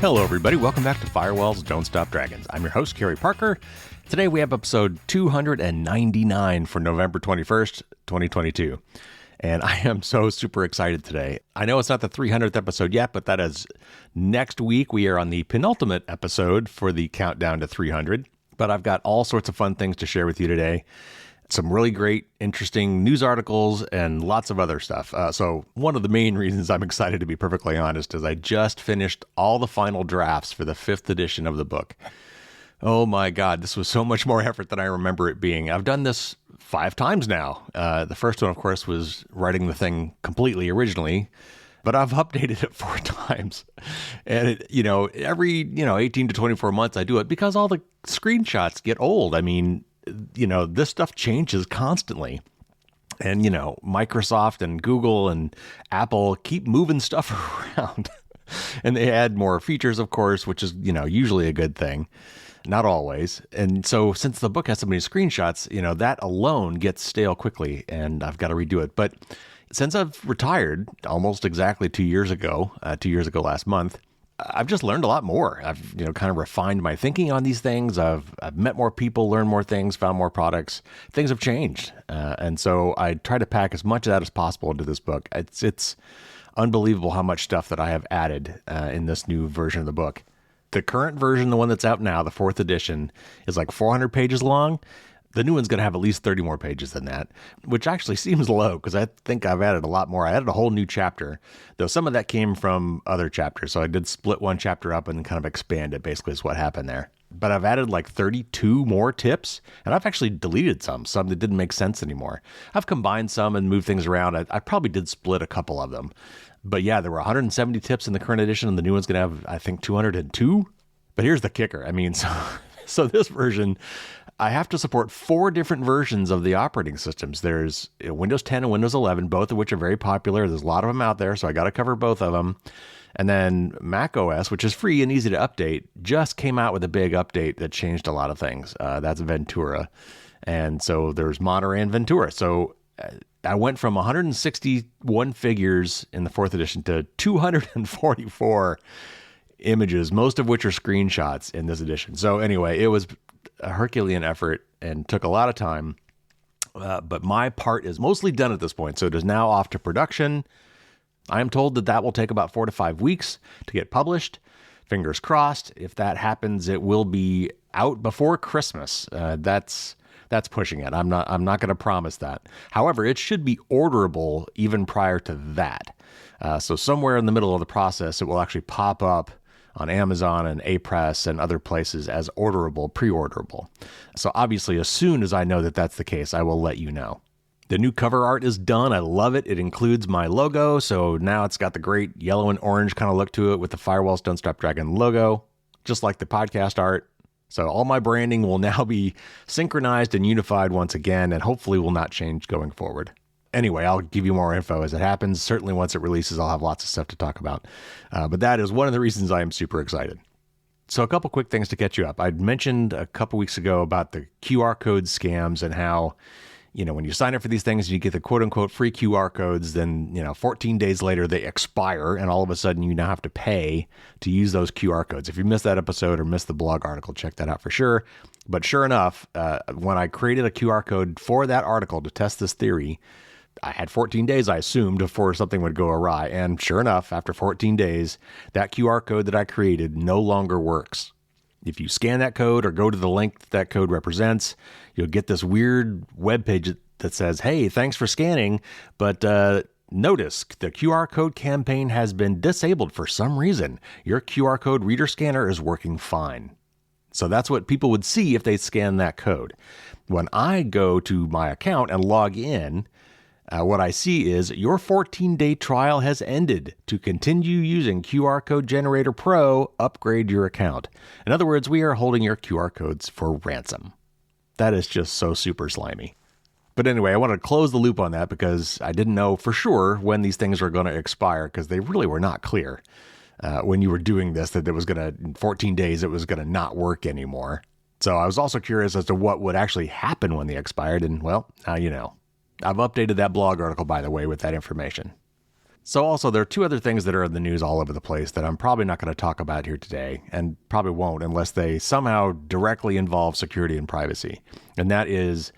Hello, everybody. Welcome back to Firewalls Don't Stop Dragons. I'm your host, Carey Parker. Today we have episode 299 for November 21st, 2022. And I am so super excited today. I know it's not the 300th episode yet, but that is next week. We are on the penultimate episode for the countdown to 300. But I've got all sorts of fun things to share with you today. Some really great, interesting news articles and lots of other stuff. So one of the main reasons I'm excited, to be perfectly honest, is I just finished all the final drafts for the 5th edition of the book. Oh my God, this was so much more effort than I remember it being. I've done this 5 times now. The first one, of course, was writing the thing completely originally, but I've updated it 4 times. And, every, 18 to 24 months I do it because all the screenshots get old. I mean, this stuff changes constantly. And, Microsoft and Google and Apple keep moving stuff around. And they add more features, of course, which is, usually a good thing. Not always. And so since the book has so many screenshots, that alone gets stale quickly and I've got to redo it. But since I've retired almost exactly 2 years ago last month, I've just learned a lot more. I've, kind of refined my thinking on these things. I've met more people, learned more things, found more products. Things have changed. And so I try to pack as much of that as possible into this book. It's unbelievable how much stuff that I have added in this new version of the book. The current version, the one that's out now, the 4th edition, is like 400 pages long. The new one's going to have at least 30 more pages than that, which actually seems low because I think I've added a lot more. I added a whole new chapter, though some of that came from other chapters. So I did split one chapter up and kind of expand it, basically is what happened there. But I've added like 32 more tips, and I've actually deleted some that didn't make sense anymore. I've combined some and moved things around. I probably did split a couple of them. But yeah, there were 170 tips in the current edition, and the new one's going to have, I think, 202. But here's the kicker. I mean, so this version, I have to support 4 different versions of the operating systems. There's Windows 10 and Windows 11, both of which are very popular. There's a lot of them out there, so I got to cover both of them. And then Mac OS, which is free and easy to update, just came out with a big update that changed a lot of things. That's Ventura. And so there's Monterey and Ventura. So I went from 161 figures in the 4th edition to 244 images, most of which are screenshots in this edition. So anyway, it was a Herculean effort and took a lot of time. But my part is mostly done at this point. So it is now off to production. I am told that will take about 4 to 5 weeks to get published. Fingers crossed. If that happens, it will be out before Christmas. That's pushing it. I'm not going to promise that. However, it should be orderable even prior to that. So somewhere in the middle of the process, it will actually pop up on Amazon and A-Press and other places as orderable, pre-orderable. So obviously, as soon as I know that that's the case, I will let you know. The new cover art is done. I love it. It includes my logo. So now it's got the great yellow and orange kind of look to it with the Firewalls Don't Stop Dragon logo, just like the podcast art. So all my branding will now be synchronized and unified once again, and hopefully will not change going forward. Anyway, I'll give you more info as it happens. Certainly once it releases, I'll have lots of stuff to talk about. But that is one of the reasons I am super excited. So a couple quick things to catch you up. I'd mentioned a couple weeks ago about the QR code scams and how, when you sign up for these things, you get the quote unquote free QR codes, then, 14 days later they expire and all of a sudden you now have to pay to use those QR codes. If you missed that episode or missed the blog article, check that out for sure. But sure enough, when I created a QR code for that article to test this theory, I had 14 days, I assumed, before something would go awry. And sure enough, after 14 days, that QR code that I created no longer works. If you scan that code or go to the link that code represents, you'll get this weird web page that says, hey, thanks for scanning, but notice the QR code campaign has been disabled for some reason. Your QR code reader scanner is working fine. So that's what people would see if they scan that code. When I go to my account and log in, what I see is your 14-day trial has ended. To continue using QR Code Generator Pro, upgrade your account. In other words, we are holding your QR codes for ransom. That is just so super slimy. But anyway, I wanted to close the loop on that because I didn't know for sure when these things were going to expire because they really were not clear when you were doing this, that it was going to, in 14 days, it was going to not work anymore. So I was also curious as to what would actually happen when they expired. And well, now you know. I've updated that blog article, by the way, with that information. So also, there are two other things that are in the news all over the place that I'm probably not going to talk about here today, and probably won't unless they somehow directly involve security and privacy. And that is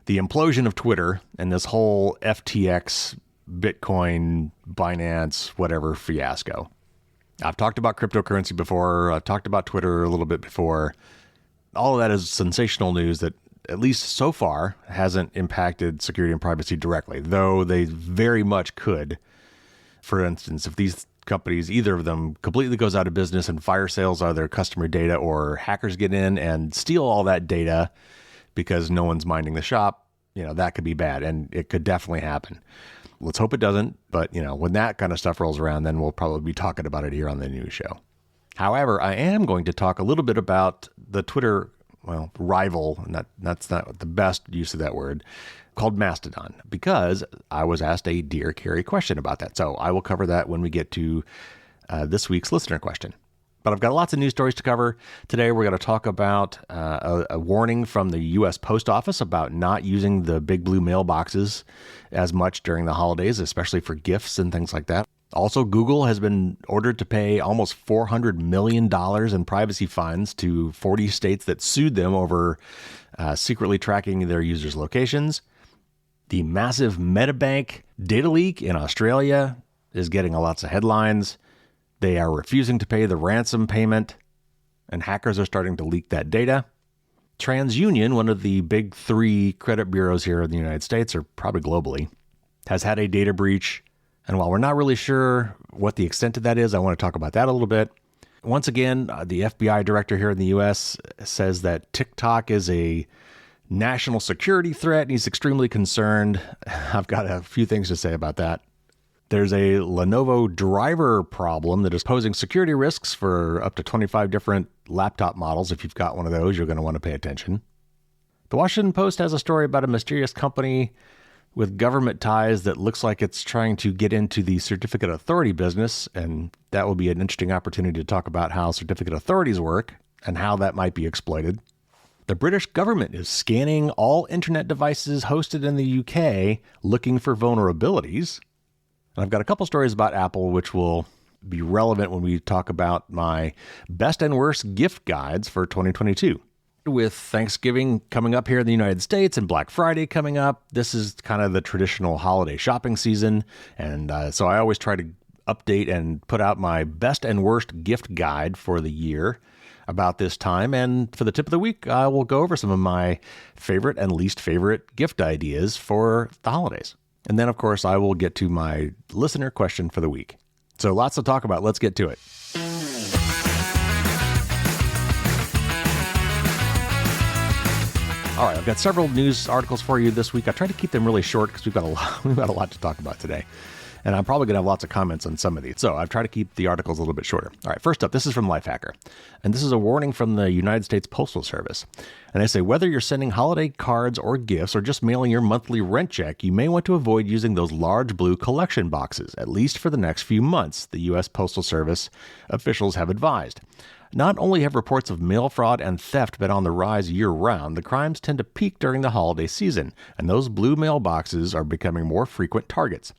the implosion of Twitter and this whole FTX, Bitcoin, Binance, whatever fiasco. I've talked about cryptocurrency before. I've talked about Twitter a little bit before. All of that is sensational news that, at least so far, hasn't impacted security and privacy directly, though they very much could. For instance, if these companies, either of them, completely goes out of business and fire sales all their customer data, or hackers get in and steal all that data because no one's minding the shop, that could be bad, and it could definitely happen. Let's hope it doesn't, but when that kind of stuff rolls around, then we'll probably be talking about it here on the news show. However, I am going to talk a little bit about the Twitter, rival, and that's not the best use of that word, called Mastodon, because I was asked a Dear Carey question about that. So I will cover that when we get to this week's listener question. But I've got lots of news stories to cover. Today, we're going to talk about a warning from the U.S. Post Office about not using the big blue mailboxes as much during the holidays, especially for gifts and things like that. Also, Google has been ordered to pay almost $400 million in privacy fines to 40 states that sued them over secretly tracking their users' locations. The massive Medibank data leak in Australia is getting lots of headlines. They are refusing to pay the ransom payment, and hackers are starting to leak that data. TransUnion, one of the big three credit bureaus here in the United States, or probably globally, has had a data breach. And while we're not really sure what the extent of that is, I want to talk about that a little bit. Once again, the FBI director here in the U.S. says that TikTok is a national security threat, and he's extremely concerned. I've got a few things to say about that. There's a Lenovo driver problem that is posing security risks for up to 25 different laptop models. If you've got one of those, you're going to want to pay attention. The Washington Post has a story about a mysterious company with government ties that looks like it's trying to get into the certificate authority business, and that will be an interesting opportunity to talk about how certificate authorities work and how that might be exploited. The British government is scanning all internet devices hosted in the UK looking for vulnerabilities. And I've got a couple stories about Apple, which will be relevant when we talk about my best and worst gift guides for 2022. With Thanksgiving coming up here in the United States and Black Friday coming up, this is kind of the traditional holiday shopping season. And so I always try to update and put out my best and worst gift guide for the year about this time. And for the tip of the week, I will go over some of my favorite and least favorite gift ideas for the holidays. And then, of course, I will get to my listener question for the week. So lots to talk about. Let's get to it. All right, I've got several news articles for you this week. I tried to keep them really short because we've got a lot to talk about today. And I'm probably going to have lots of comments on some of these. So I've tried to keep the articles a little bit shorter. All right, first up, this is from Lifehacker. And this is a warning from the United States Postal Service. And they say, whether you're sending holiday cards or gifts or just mailing your monthly rent check, you may want to avoid using those large blue collection boxes, at least for the next few months, the U.S. Postal Service officials have advised. Not only have reports of mail fraud and theft been on the rise year-round, the crimes tend to peak during the holiday season, and those blue mailboxes are becoming more frequent targets.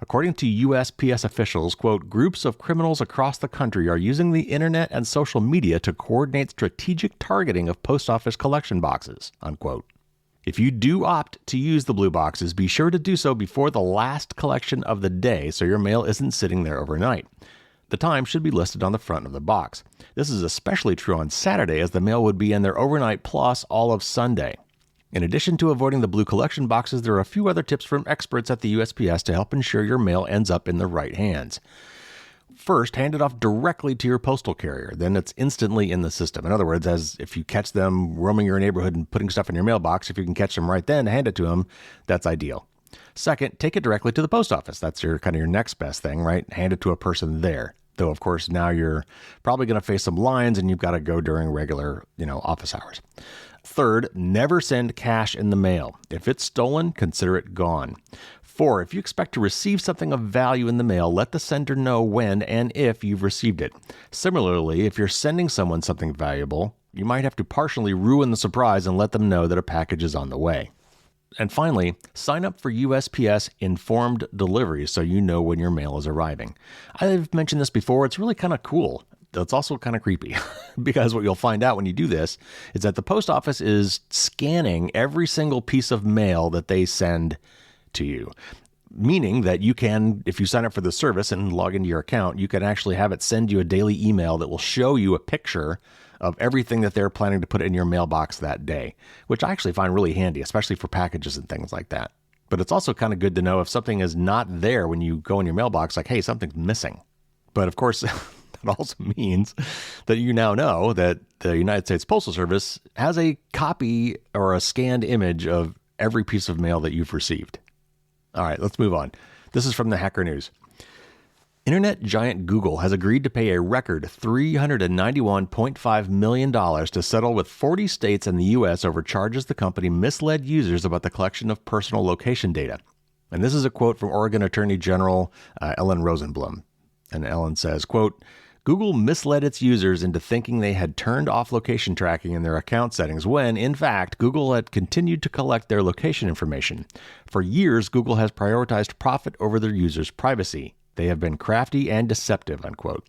According to USPS officials, quote, groups of criminals across the country are using the internet and social media to coordinate strategic targeting of post office collection boxes, unquote. If you do opt to use the blue boxes, be sure to do so before the last collection of the day so your mail isn't sitting there overnight. The time should be listed on the front of the box. This is especially true on Saturday, as the mail would be in there overnight plus all of Sunday. In addition to avoiding the blue collection boxes, there are a few other tips from experts at the USPS to help ensure your mail ends up in the right hands. First, hand it off directly to your postal carrier. Then it's instantly in the system. In other words, as if you catch them roaming your neighborhood and putting stuff in your mailbox, if you can catch them right then, hand it to them, that's ideal. Second, take it directly to the post office. That's your next best thing, right? Hand it to a person there. Though, of course, now you're probably going to face some lines and you've got to go during regular, office hours. Third, never send cash in the mail. If it's stolen, consider it gone. 4, if you expect to receive something of value in the mail, let the sender know when and if you've received it. Similarly, if you're sending someone something valuable, you might have to partially ruin the surprise and let them know that a package is on the way. And finally, sign up for USPS informed deliveries so you know when your mail is arriving. I've mentioned this before. It's really kind of cool. It's also kind of creepy because what you'll find out when you do this is that the post office is scanning every single piece of mail that they send to you. Meaning that you can, if you sign up for the service and log into your account, you can actually have it send you a daily email that will show you a picture of everything that they're planning to put in your mailbox that day, which I actually find really handy, especially for packages and things like that. But it's also kind of good to know if something is not there when you go in your mailbox, like, hey, something's missing. But of course, that also means that you now know that the United States Postal Service has a copy or a scanned image of every piece of mail that you've received. All right, let's move on. This is from the Hacker News. Internet giant Google has agreed to pay a record $391.5 million to settle with 40 states and the U.S. over charges the company misled users about the collection of personal location data. And this is a quote from Oregon Attorney General Ellen Rosenblum. And Ellen says, quote, Google misled its users into thinking they had turned off location tracking in their account settings when, in fact, Google had continued to collect their location information. For years, Google has prioritized profit over their users' privacy. They have been crafty and deceptive, unquote.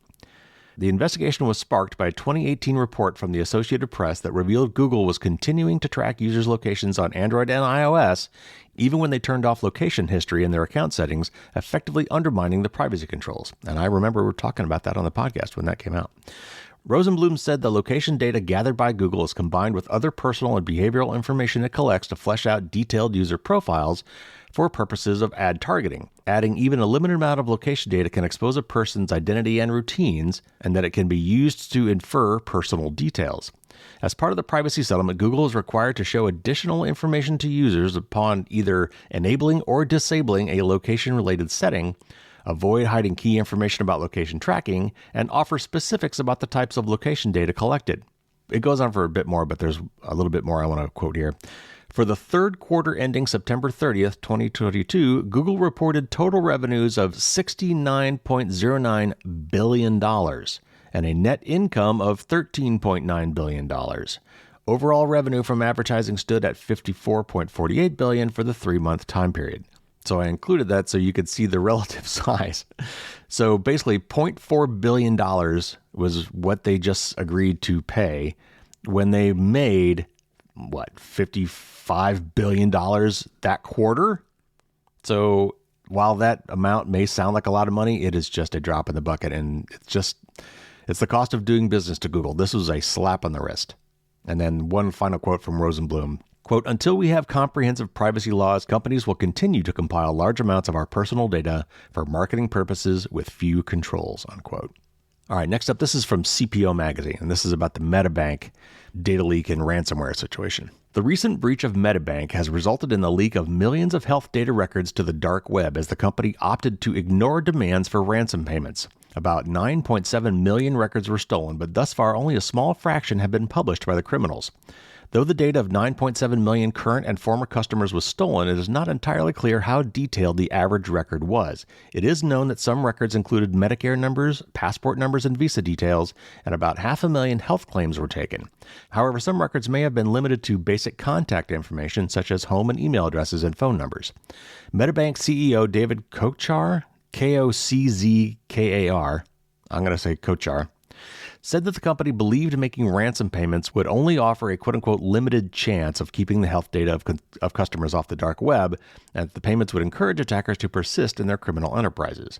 The investigation was sparked by a 2018 report from the Associated Press that revealed Google was continuing to track users' locations on Android and iOS, even when they turned off location history in their account settings, effectively undermining the privacy controls. And I remember we were talking about that on the podcast when that came out. Rosenblum said the location data gathered by Google is combined with other personal and behavioral information it collects to flesh out detailed user profiles for purposes of ad targeting. Adding even a limited amount of location data can expose a person's identity and routines, and that it can be used to infer personal details. As part of the privacy settlement, Google is required to show additional information to users upon either enabling or disabling a location-related setting, avoid hiding key information about location tracking, and offer specifics about the types of location data collected. It goes on for a bit more, but there's a little bit more I want to quote here. For the third quarter ending September 30th, 2022, Google reported total revenues of $69.09 billion and a net income of $13.9 billion. Overall revenue from advertising stood at $54.48 billion for the 3-month time period. So I included that so you could see the relative size. So basically, $0.4 billion was what they just agreed to pay when they made, $55 billion that quarter? So while that amount may sound like a lot of money, it is just a drop in the bucket. And it's the cost of doing business to Google. This was a slap on the wrist. And then one final quote from Rosenblum. Quote, until we have comprehensive privacy laws, companies will continue to compile large amounts of our personal data for marketing purposes with few controls, unquote. All right, next up, this is from CPO Magazine, and this is about the Medibank data leak and ransomware situation. The recent breach of Medibank has resulted in the leak of millions of health data records to the dark web as the company opted to ignore demands for ransom payments. About 9.7 million records were stolen, but thus far only a small fraction have been published by the criminals. Though the data of 9.7 million current and former customers was stolen, it is not entirely clear how detailed the average record was. It is known that some records included Medicare numbers, passport numbers, and visa details, and about 500,000 health claims were taken. However, some records may have been limited to basic contact information such as home and email addresses and phone numbers. Medibank CEO David Kochar, Koczkar, I'm going to say Kochar, said that the company believed making ransom payments would only offer a quote-unquote limited chance of keeping the health data of customers off the dark web, and that the payments would encourage attackers to persist in their criminal enterprises.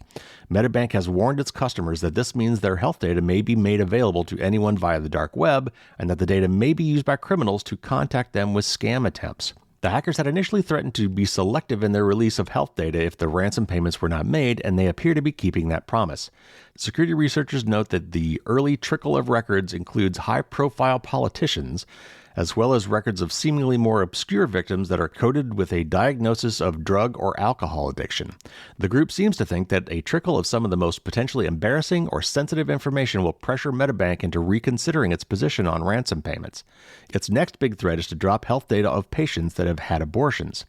Medibank has warned its customers that this means their health data may be made available to anyone via the dark web, and that the data may be used by criminals to contact them with scam attempts. The hackers had initially threatened to be selective in their release of health data if the ransom payments were not made, and they appear to be keeping that promise. Security researchers note that the early trickle of records includes high-profile politicians, as well as records of seemingly more obscure victims that are coded with a diagnosis of drug or alcohol addiction. The group seems to think that a trickle of some of the most potentially embarrassing or sensitive information will pressure Medibank into reconsidering its position on ransom payments. Its next big threat is to drop health data of patients that have had abortions.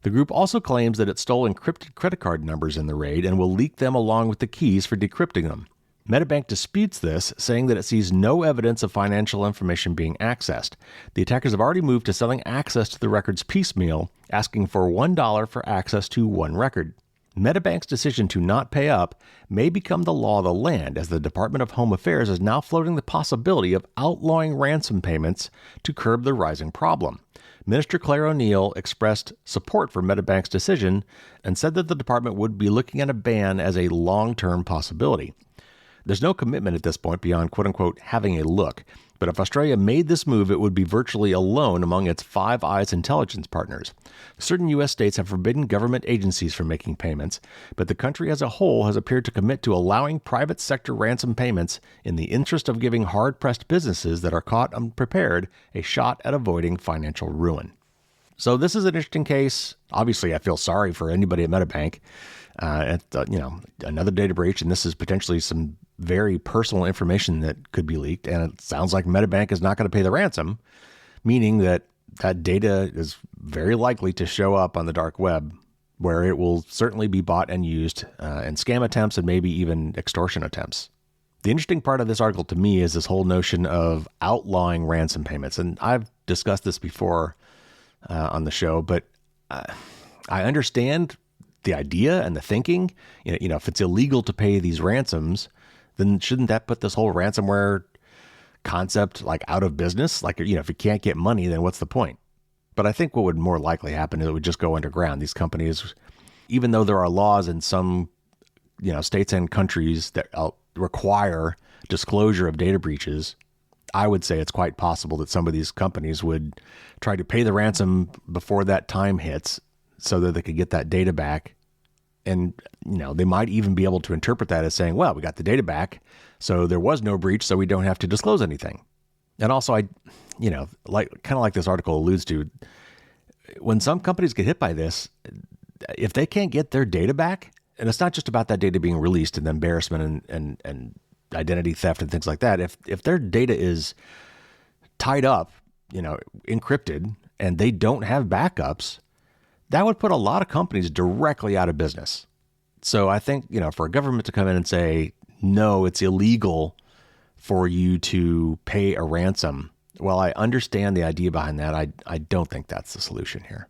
The group also claims that it stole encrypted credit card numbers in the raid and will leak them along with the keys for decrypting them. Medibank disputes this, saying that it sees no evidence of financial information being accessed. The attackers have already moved to selling access to the records piecemeal, asking for $1 for access to one record. Medibank's decision to not pay up may become the law of the land, as the Department of Home Affairs is now floating the possibility of outlawing ransom payments to curb the rising problem. Minister Claire O'Neill expressed support for Medibank's decision and said that the department would be looking at a ban as a long-term possibility. There's no commitment at this point beyond quote-unquote having a look, but if Australia made this move, it would be virtually alone among its Five Eyes intelligence partners. Certain U.S. states have forbidden government agencies from making payments, but the country as a whole has appeared to commit to allowing private sector ransom payments in the interest of giving hard-pressed businesses that are caught unprepared a shot at avoiding financial ruin. So this is an interesting case. Obviously, I feel sorry for anybody at Medibank. Another data breach, and this is potentially some very personal information that could be leaked. And it sounds like Medibank is not going to pay the ransom, meaning that that data is very likely to show up on the dark web, where it will certainly be bought and used in scam attempts and maybe even extortion attempts. The interesting part of this article to me is this whole notion of outlawing ransom payments. And I've discussed this before on the show, but I understand the idea and the thinking. If it's illegal to pay these ransoms, then shouldn't that put this whole ransomware concept out of business? If you can't get money, then what's the point? But I think what would more likely happen is it would just go underground. These companies, even though there are laws in some, states and countries that require disclosure of data breaches, I would say it's quite possible that some of these companies would try to pay the ransom before that time hits so that they could get that data back. And, they might even be able to interpret that as saying, well, we got the data back, so there was no breach, so we don't have to disclose anything. And also, kind of like this article alludes to, when some companies get hit by this, if they can't get their data back, and it's not just about that data being released and embarrassment and identity theft and things like that. If their data is tied up, encrypted, and they don't have backups, that would put a lot of companies directly out of business. So I think, for a government to come in and say, no, it's illegal for you to pay a ransom. Well, I understand the idea behind that. I don't think that's the solution here.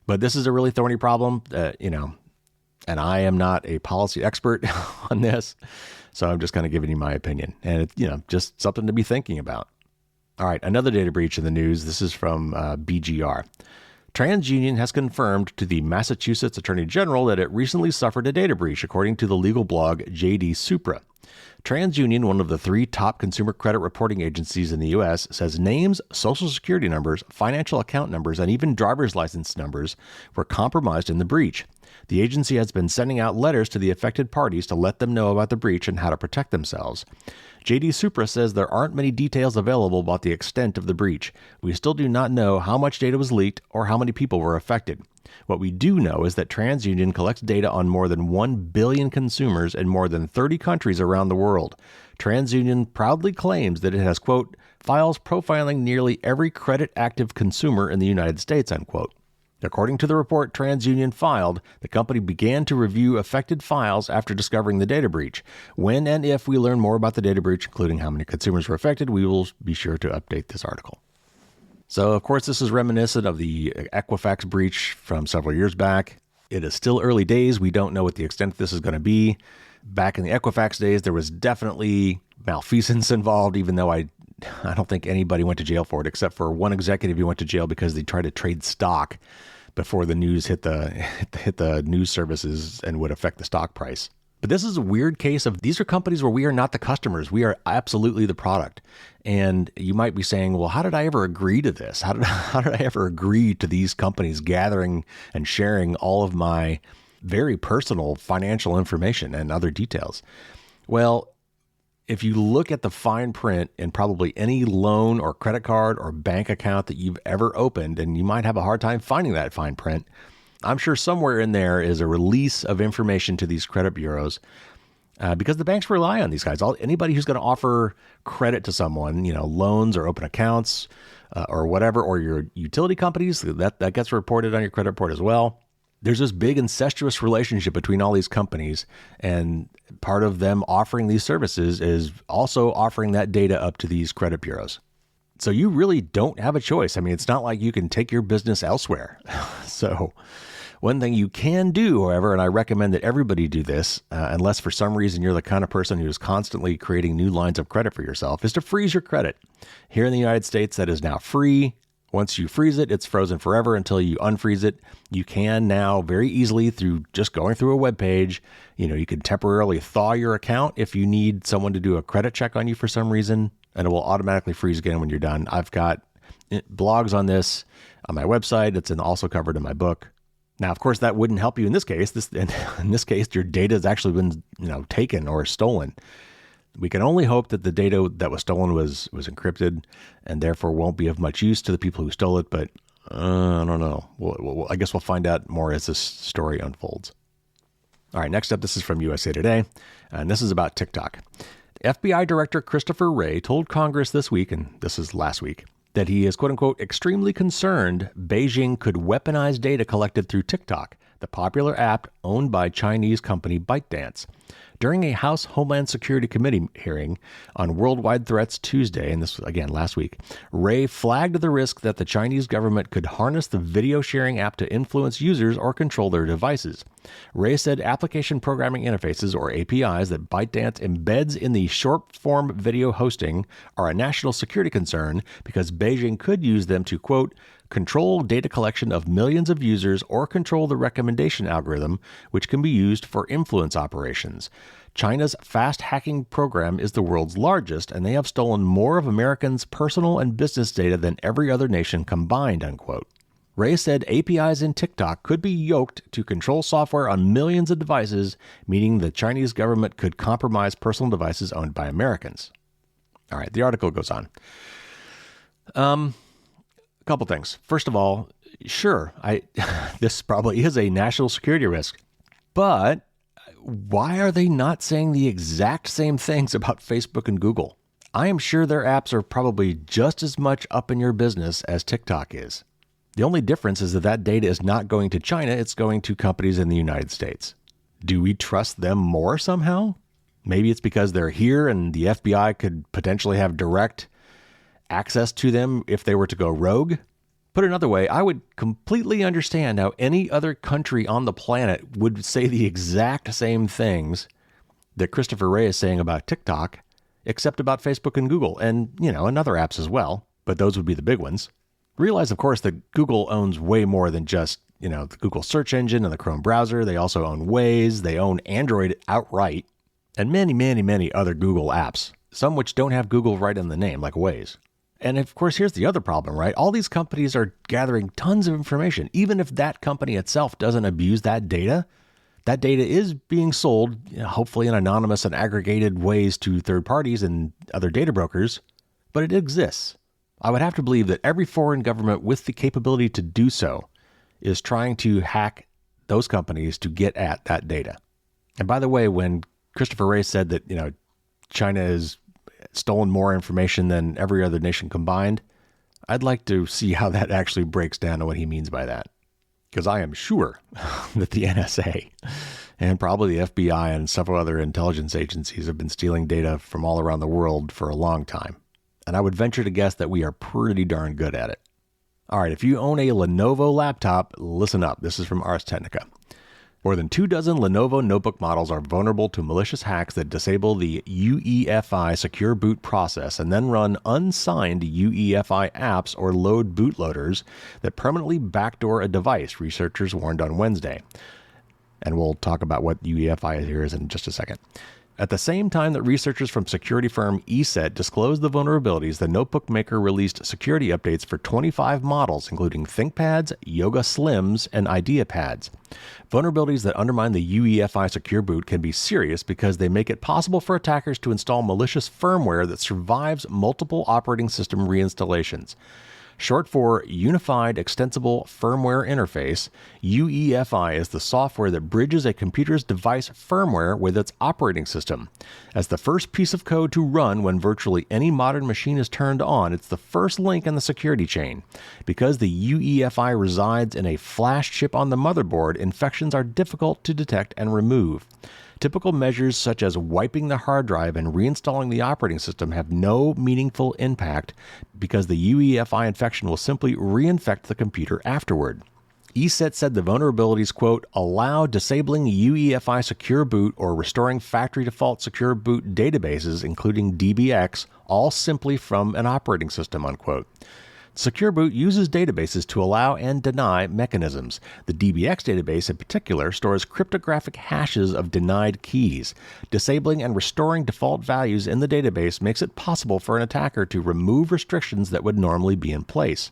But this is a really thorny problem, and I am not a policy expert on this. So I'm just kind of giving you my opinion, and it's, just something to be thinking about. All right, another data breach in the news. This is from BGR. TransUnion has confirmed to the Massachusetts Attorney General that it recently suffered a data breach, according to the legal blog JD Supra. TransUnion, one of the 3 top consumer credit reporting agencies in the U.S., says names, social security numbers, financial account numbers, and even driver's license numbers were compromised in the breach. The agency has been sending out letters to the affected parties to let them know about the breach and how to protect themselves. JD Supra says there aren't many details available about the extent of the breach. We still do not know how much data was leaked or how many people were affected. What we do know is that TransUnion collects data on more than 1 billion consumers in more than 30 countries around the world. TransUnion proudly claims that it has, quote, files profiling nearly every credit-active consumer in the United States, unquote. According to the report TransUnion filed, the company began to review affected files after discovering the data breach. When and if we learn more about the data breach, including how many consumers were affected, we will be sure to update this article. So, of course, this is reminiscent of the Equifax breach from several years back. It is still early days. We don't know what the extent of this is going to be. Back in the Equifax days, there was definitely malfeasance involved, even though I don't think anybody went to jail for it, except for one executive who went to jail because they tried to trade stock before the news hit the news services and would affect the stock price. But this is a weird case of these are companies where we are not the customers. We are absolutely the product. And you might be saying, well, how did I ever agree to this? How did I ever agree to these companies gathering and sharing all of my very personal financial information and other details? Well, if you look at the fine print in probably any loan or credit card or bank account that you've ever opened, and you might have a hard time finding that fine print, I'm sure somewhere in there is a release of information to these credit bureaus because the banks rely on these guys. Anybody who's going to offer credit to someone, loans or open accounts or whatever, or your utility companies, that gets reported on your credit report as well. there's this big incestuous relationship between all these companies, and part of them offering these services is also offering that data up to these credit bureaus. So you really don't have a choice. I mean, it's not like you can take your business elsewhere. So one thing you can do, however, and I recommend that everybody do this, unless for some reason you're the kind of person who's constantly creating new lines of credit for yourself, is to freeze your credit. Here in the United States, that is now free. Once you freeze it, it's frozen forever until you unfreeze it. You can now very easily, through just going through a web page, you can temporarily thaw your account if you need someone to do a credit check on you for some reason, and it will automatically freeze again when you're done. I've got blogs on this on my website. It's also covered in my book. Now, of course, that wouldn't help you in this case. In this case, your data has actually been taken or stolen. We can only hope that the data that was stolen was encrypted and therefore won't be of much use to the people who stole it. But I don't know. I guess we'll find out more as this story unfolds. All right, next up, this is from USA Today, and this is about TikTok. FBI Director Christopher Wray told Congress this week, and this is last week, that he is, quote unquote, extremely concerned Beijing could weaponize data collected through TikTok, the popular app owned by Chinese company ByteDance. During a House Homeland Security Committee hearing on worldwide threats Tuesday, and this was again last week, Wray flagged the risk that the Chinese government could harness the video sharing app to influence users or control their devices. Wray said application programming interfaces, or APIs, that ByteDance embeds in the short-form video hosting are a national security concern because Beijing could use them to, quote, control data collection of millions of users or control the recommendation algorithm, which can be used for influence operations. China's fast hacking program is the world's largest, and they have stolen more of Americans' personal and business data than every other nation combined, unquote. Wray said APIs in TikTok could be yoked to control software on millions of devices, meaning the Chinese government could compromise personal devices owned by Americans. All right, the article goes on. A couple things. First of all, sure, this probably is a national security risk, but why are they not saying the exact same things about Facebook and Google? I am sure their apps are probably just as much up in your business as TikTok is. The only difference is that data is not going to China, it's going to companies in the United States. Do we trust them more somehow? Maybe it's because they're here and the FBI could potentially have direct access to them if they were to go rogue. Put another way, I would completely understand how any other country on the planet would say the exact same things that Christopher Wray is saying about TikTok, except about Facebook and Google, and, and other apps as well, but those would be the big ones. Realize, of course, that Google owns way more than just, the Google search engine and the Chrome browser. They also own Waze, they own Android outright, and many, many, many other Google apps, some which don't have Google right in the name, like Waze. And of course, here's the other problem, right? All these companies are gathering tons of information. Even if that company itself doesn't abuse that data is being sold, hopefully in anonymous and aggregated ways to third parties and other data brokers, but it exists. I would have to believe that every foreign government with the capability to do so is trying to hack those companies to get at that data. And by the way, when Christopher Wray said that, China is stolen more information than every other nation combined, I'd like to see how that actually breaks down and what he means by that. Because I am sure that the NSA and probably the FBI and several other intelligence agencies have been stealing data from all around the world for a long time. And I would venture to guess that we are pretty darn good at it. All right, if you own a Lenovo laptop, listen up. This is from Ars Technica. More than 24 Lenovo notebook models are vulnerable to malicious hacks that disable the UEFI secure boot process and then run unsigned UEFI apps or load bootloaders that permanently backdoor a device, researchers warned on Wednesday. And we'll talk about what UEFI here is in just a second. At the same time that researchers from security firm ESET disclosed the vulnerabilities, the notebook maker released security updates for 25 models, including ThinkPads, Yoga Slims, and IdeaPads. Vulnerabilities that undermine the UEFI secure boot can be serious because they make it possible for attackers to install malicious firmware that survives multiple operating system reinstallations. Short for Unified Extensible Firmware Interface, UEFI is the software that bridges a computer's device firmware with its operating system. As the first piece of code to run when virtually any modern machine is turned on, it's the first link in the security chain. Because the UEFI resides in a flash chip on the motherboard, infections are difficult to detect and remove. Typical measures such as wiping the hard drive and reinstalling the operating system have no meaningful impact because the UEFI infection will simply reinfect the computer afterward. ESET said the vulnerabilities, quote, allow disabling UEFI secure boot or restoring factory default secure boot databases, including DBX, all simply from an operating system, unquote. Secure Boot uses databases to allow and deny mechanisms. The DBX database in particular stores cryptographic hashes of denied keys. Disabling and restoring default values in the database makes it possible for an attacker to remove restrictions that would normally be in place.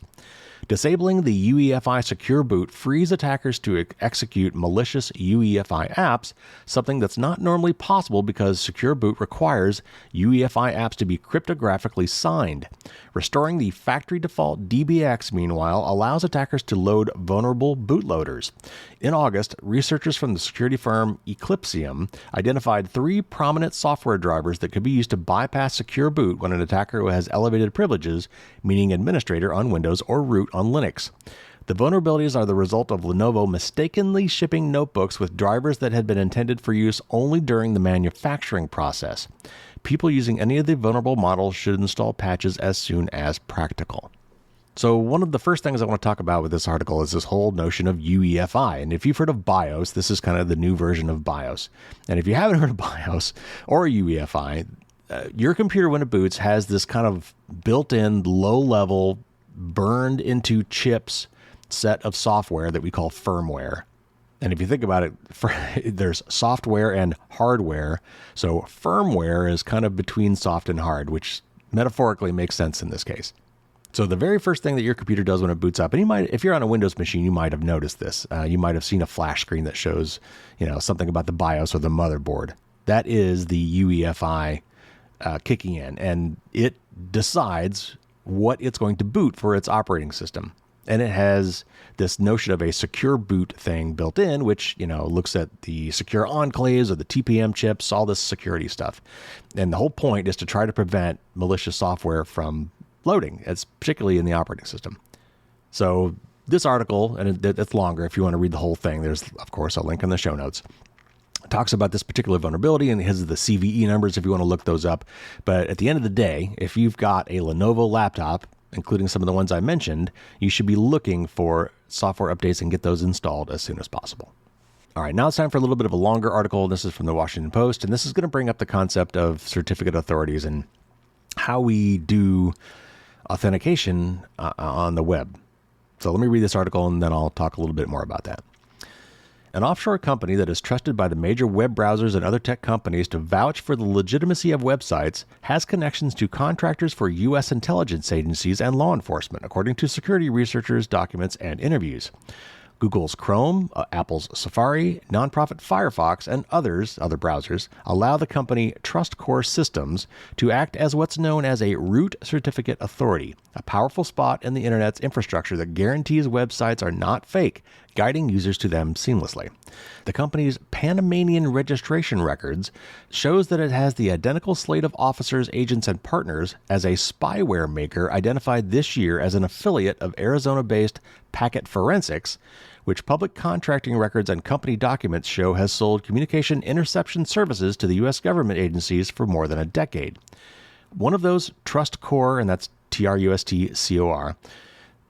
Disabling the UEFI Secure Boot frees attackers to execute malicious UEFI apps, something that's not normally possible because Secure Boot requires UEFI apps to be cryptographically signed. Restoring the factory default DBX, meanwhile, allows attackers to load vulnerable bootloaders. In August, researchers from the security firm Eclipsium identified 3 prominent software drivers that could be used to bypass Secure Boot when an attacker has elevated privileges, meaning administrator on Windows or root on Linux. The vulnerabilities are the result of Lenovo mistakenly shipping notebooks with drivers that had been intended for use only during the manufacturing process. People using any of the vulnerable models should install patches as soon as practical. So one of the first things I want to talk about with this article is this whole notion of UEFI. And if you've heard of BIOS, this is kind of the new version of BIOS. And if you haven't heard of BIOS or UEFI, your computer when it boots has this kind of built-in, low-level, burned into chips set of software that we call firmware. And if you think about it, there's software and hardware. So firmware is kind of between soft and hard, which metaphorically makes sense in this case. So the very first thing that your computer does when it boots up, and if you're on a Windows machine, you might have noticed this. You might have seen a flash screen that shows, something about the BIOS or the motherboard. That is the UEFI kicking in, and it decides what it's going to boot for its operating system. And it has this notion of a secure boot thing built in, which, looks at the secure enclaves or the TPM chips, all this security stuff. And the whole point is to try to prevent malicious software from loading. It's particularly in the operating system. So this article, and it's longer if you want to read the whole thing, there's, of course, a link in the show notes. Talks about this particular vulnerability and has the CVE numbers if you want to look those up. But at the end of the day, if you've got a Lenovo laptop, including some of the ones I mentioned, you should be looking for software updates and get those installed as soon as possible. All right, now it's time for a little bit of a longer article. This is from the Washington Post, and this is going to bring up the concept of certificate authorities and how we do authentication on the web. So let me read this article and then I'll talk a little bit more about that. An offshore company that is trusted by the major web browsers and other tech companies to vouch for the legitimacy of websites has connections to contractors for U.S. intelligence agencies and law enforcement, according to security researchers, documents, and interviews. Google's Chrome, Apple's Safari, nonprofit Firefox, and other browsers allow the company TrustCore Systems to act as what's known as a root certificate authority, a powerful spot in the internet's infrastructure that guarantees websites are not fake, guiding users to them seamlessly. The company's Panamanian registration records shows that it has the identical slate of officers, agents, and partners as a spyware maker identified this year as an affiliate of Arizona-based Packet Forensics, which public contracting records and company documents show has sold communication interception services to the U.S. government agencies for more than a decade. One of those, TrustCore, and that's TrustCore,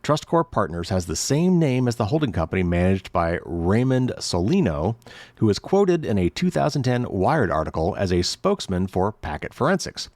TrustCore Partners has the same name as the holding company managed by Raymond Solino, who is quoted in a 2010 Wired article as a spokesman for Packet Forensics.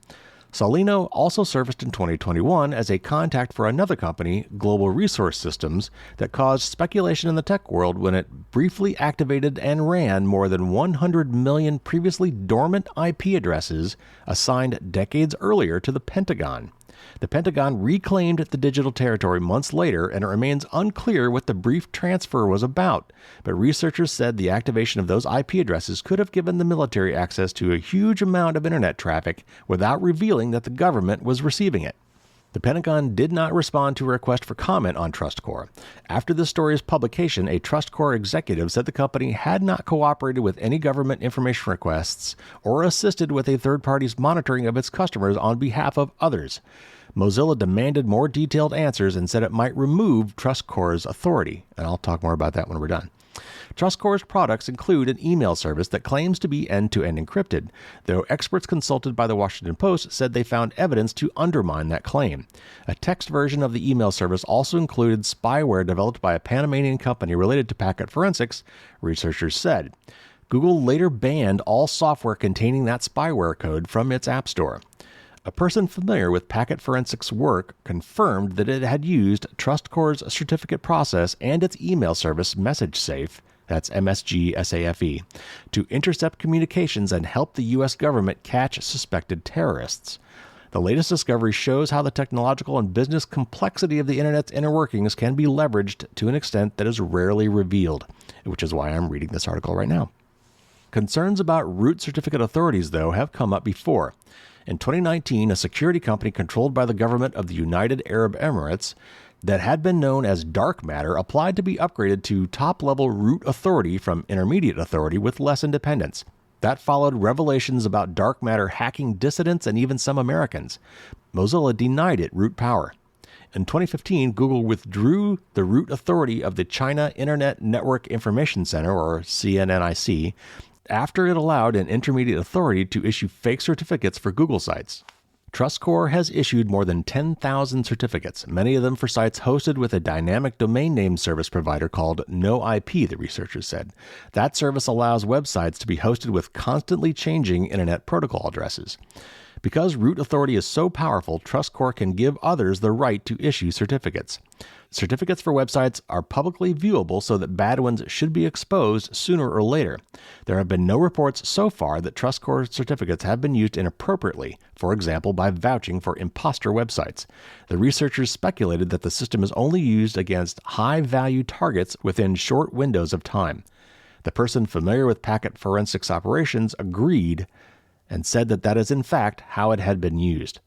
Solino also surfaced in 2021 as a contact for another company, Global Resource Systems, that caused speculation in the tech world when it briefly activated and ran more than 100 million previously dormant IP addresses assigned decades earlier to the Pentagon. The Pentagon reclaimed the digital territory months later, and it remains unclear what the brief transfer was about. But researchers said the activation of those IP addresses could have given the military access to a huge amount of internet traffic without revealing that the government was receiving it. The Pentagon did not respond to a request for comment on TrustCore. After the story's publication, a TrustCore executive said the company had not cooperated with any government information requests or assisted with a third party's monitoring of its customers on behalf of others. Mozilla demanded more detailed answers and said it might remove TrustCore's authority. And I'll talk more about that when we're done. TrustCore's products include an email service that claims to be end-to-end encrypted, though experts consulted by the Washington Post said they found evidence to undermine that claim. A text version of the email service also included spyware developed by a Panamanian company related to packet forensics, researchers said. Google later banned all software containing that spyware code from its App Store. A person familiar with packet forensics work confirmed that it had used TrustCore's certificate process and its email service MessageSafe, that's MSG-SAFE, to intercept communications and help the U.S. government catch suspected terrorists. The latest discovery shows how the technological and business complexity of the Internet's inner workings can be leveraged to an extent that is rarely revealed, which is why I'm reading this article right now. Concerns about root certificate authorities, though, have come up before. In 2019, a security company controlled by the government of the United Arab Emirates that had been known as dark matter applied to be upgraded to top-level root authority from intermediate authority with less independence. That followed revelations about dark matter hacking dissidents and even some Americans. Mozilla denied it root power. In 2015, Google withdrew the root authority of the China Internet Network Information Center, or CNNIC, after it allowed an intermediate authority to issue fake certificates for Google sites. TrustCore has issued more than 10,000 certificates, many of them for sites hosted with a dynamic domain name service provider called NoIP, the researchers said. That service allows websites to be hosted with constantly changing Internet protocol addresses. Because root authority is so powerful, TrustCore can give others the right to issue certificates. Certificates for websites are publicly viewable so that bad ones should be exposed sooner or later. There have been no reports so far that TrustCore certificates have been used inappropriately, for example by vouching for imposter websites. The researchers speculated that the system is only used against high-value targets within short windows of time. The person familiar with packet forensics operations agreed and said that that is in fact how it had been used.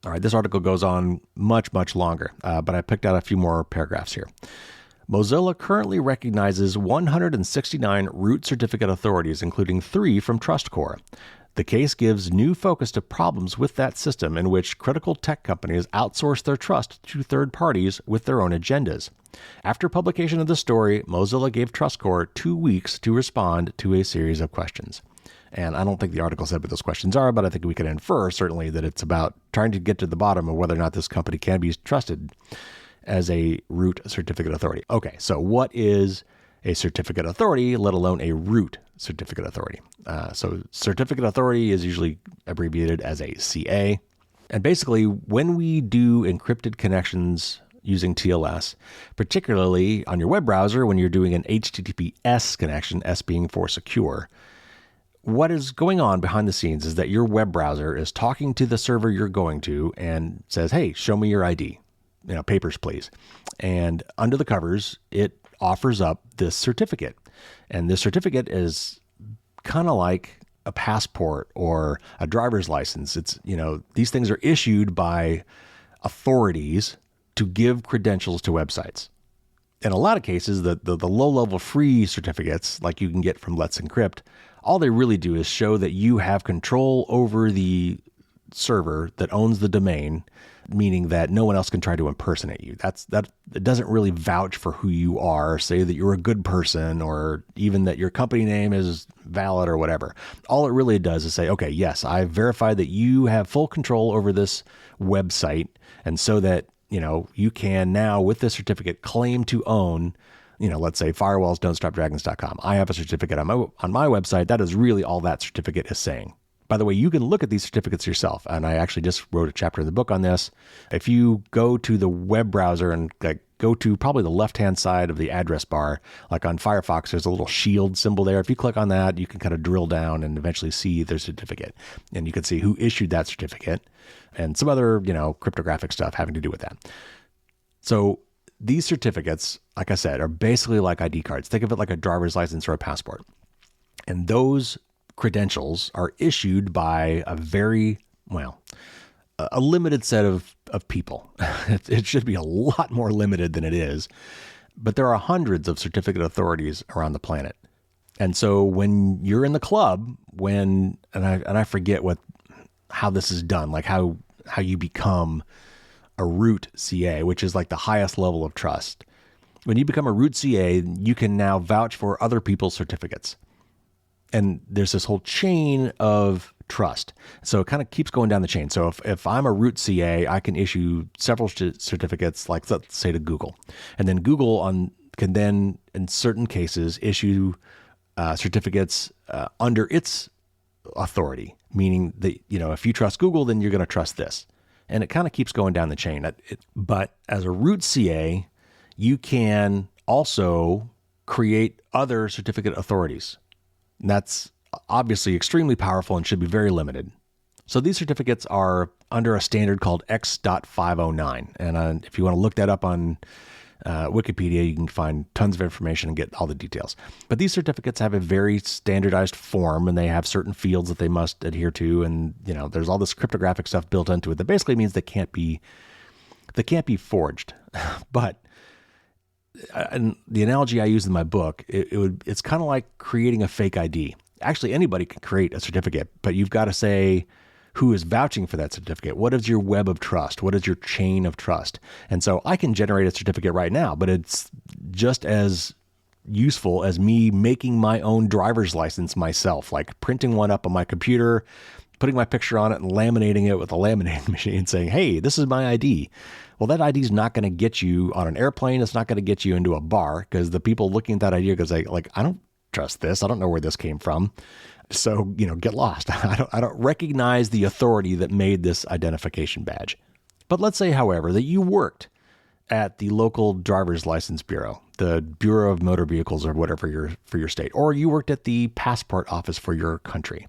All right, this article goes on much, much longer, but I picked out a few more paragraphs here. Mozilla currently recognizes 169 root certificate authorities, including 3 from TrustCore. The case gives new focus to problems with that system in which critical tech companies outsource their trust to third parties with their own agendas. After publication of the story, Mozilla gave TrustCore 2 weeks to respond to a series of questions. And I don't think the article said what those questions are, but I think we can infer certainly that it's about trying to get to the bottom of whether or not this company can be trusted as a root certificate authority. Okay, so what is a certificate authority, let alone a root certificate authority? So certificate authority is usually abbreviated as a CA. And basically, when we do encrypted connections using TLS, particularly on your web browser when you're doing an HTTPS connection, S being for secure, what is going on behind the scenes is that your web browser is talking to the server you're going to and says, hey, show me your ID, papers, please. And under the covers, it offers up this certificate. And this certificate is kind of like a passport or a driver's license. It's, these things are issued by authorities to give credentials to websites. In a lot of cases, the low-level free certificates, like you can get from Let's Encrypt, all they really do is show that you have control over the server that owns the domain, meaning that no one else can try to impersonate you. It doesn't really vouch for who you are, say that you're a good person, or even that your company name is valid or whatever. All it really does is say, okay, yes, I've verified that you have full control over this website, and so that you can now, with this certificate, claim to own, let's say firewallsdon'tstopdragons.com. I have a certificate on my website. That is really all that certificate is saying. By the way, you can look at these certificates yourself. And I actually just wrote a chapter in the book on this. If you go to the web browser and go to probably the left-hand side of the address bar, like on Firefox, there's a little shield symbol there. If you click on that, you can kind of drill down and eventually see their certificate. And you can see who issued that certificate and some other, cryptographic stuff having to do with that. So these certificates, like I said, are basically like ID cards. Think of it like a driver's license or a passport. And those credentials are issued by a limited set of of people. It should be a lot more limited than it is. But there are hundreds of certificate authorities around the planet. And so when you're in the club, and I forget how this is done, like how you become a root CA, which is like the highest level of trust. When you become a root CA, you can now vouch for other people's certificates. And there's this whole chain of trust. So it kind of keeps going down the chain. So if I'm a root CA, I can issue several certificates, like let's say to Google. And then Google can then, in certain cases, issue certificates under its authority, meaning that, if you trust Google, then you're going to trust this. And it kind of keeps going down the chain. But as a root CA, you can also create other certificate authorities. And that's obviously extremely powerful and should be very limited. So these certificates are under a standard called X.509. And if you want to look that up on Wikipedia, you can find tons of information and get all the details. But these certificates have a very standardized form, and they have certain fields that they must adhere to. And, there's all this cryptographic stuff built into it that basically means they can't be forged. But and the analogy I use in my book, it's kind of like creating a fake ID. Actually, anybody can create a certificate, but you've got to say who is vouching for that certificate. What is your web of trust? What is your chain of trust? And so I can generate a certificate right now, but it's just as useful as me making my own driver's license myself, like printing one up on my computer, putting my picture on it and laminating it with a laminating machine saying, hey, this is my ID. Well, that ID is not going to get you on an airplane. It's not going to get you into a bar, because the people looking at that ID goes like, I don't trust this. I don't know where this came from. So, get lost. I don't recognize the authority that made this identification badge. But let's say, however, that you worked at the local driver's license bureau, the Bureau of Motor Vehicles or whatever for your state, or you worked at the passport office for your country.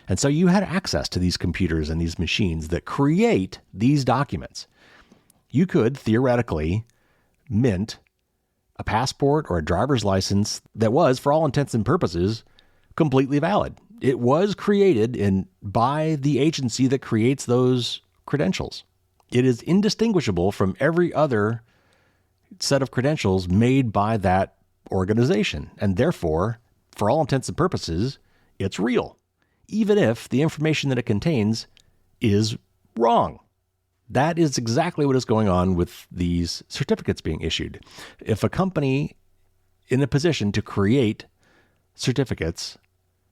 And so you had access to these computers and these machines that create these documents. You could theoretically mint a passport or a driver's license that was, for all intents and purposes, completely valid. It was created by the agency that creates those credentials. It is indistinguishable from every other set of credentials made by that organization. And therefore, for all intents and purposes, it's real, even if the information that it contains is wrong. That is exactly what is going on with these certificates being issued. If a company in a position to create certificates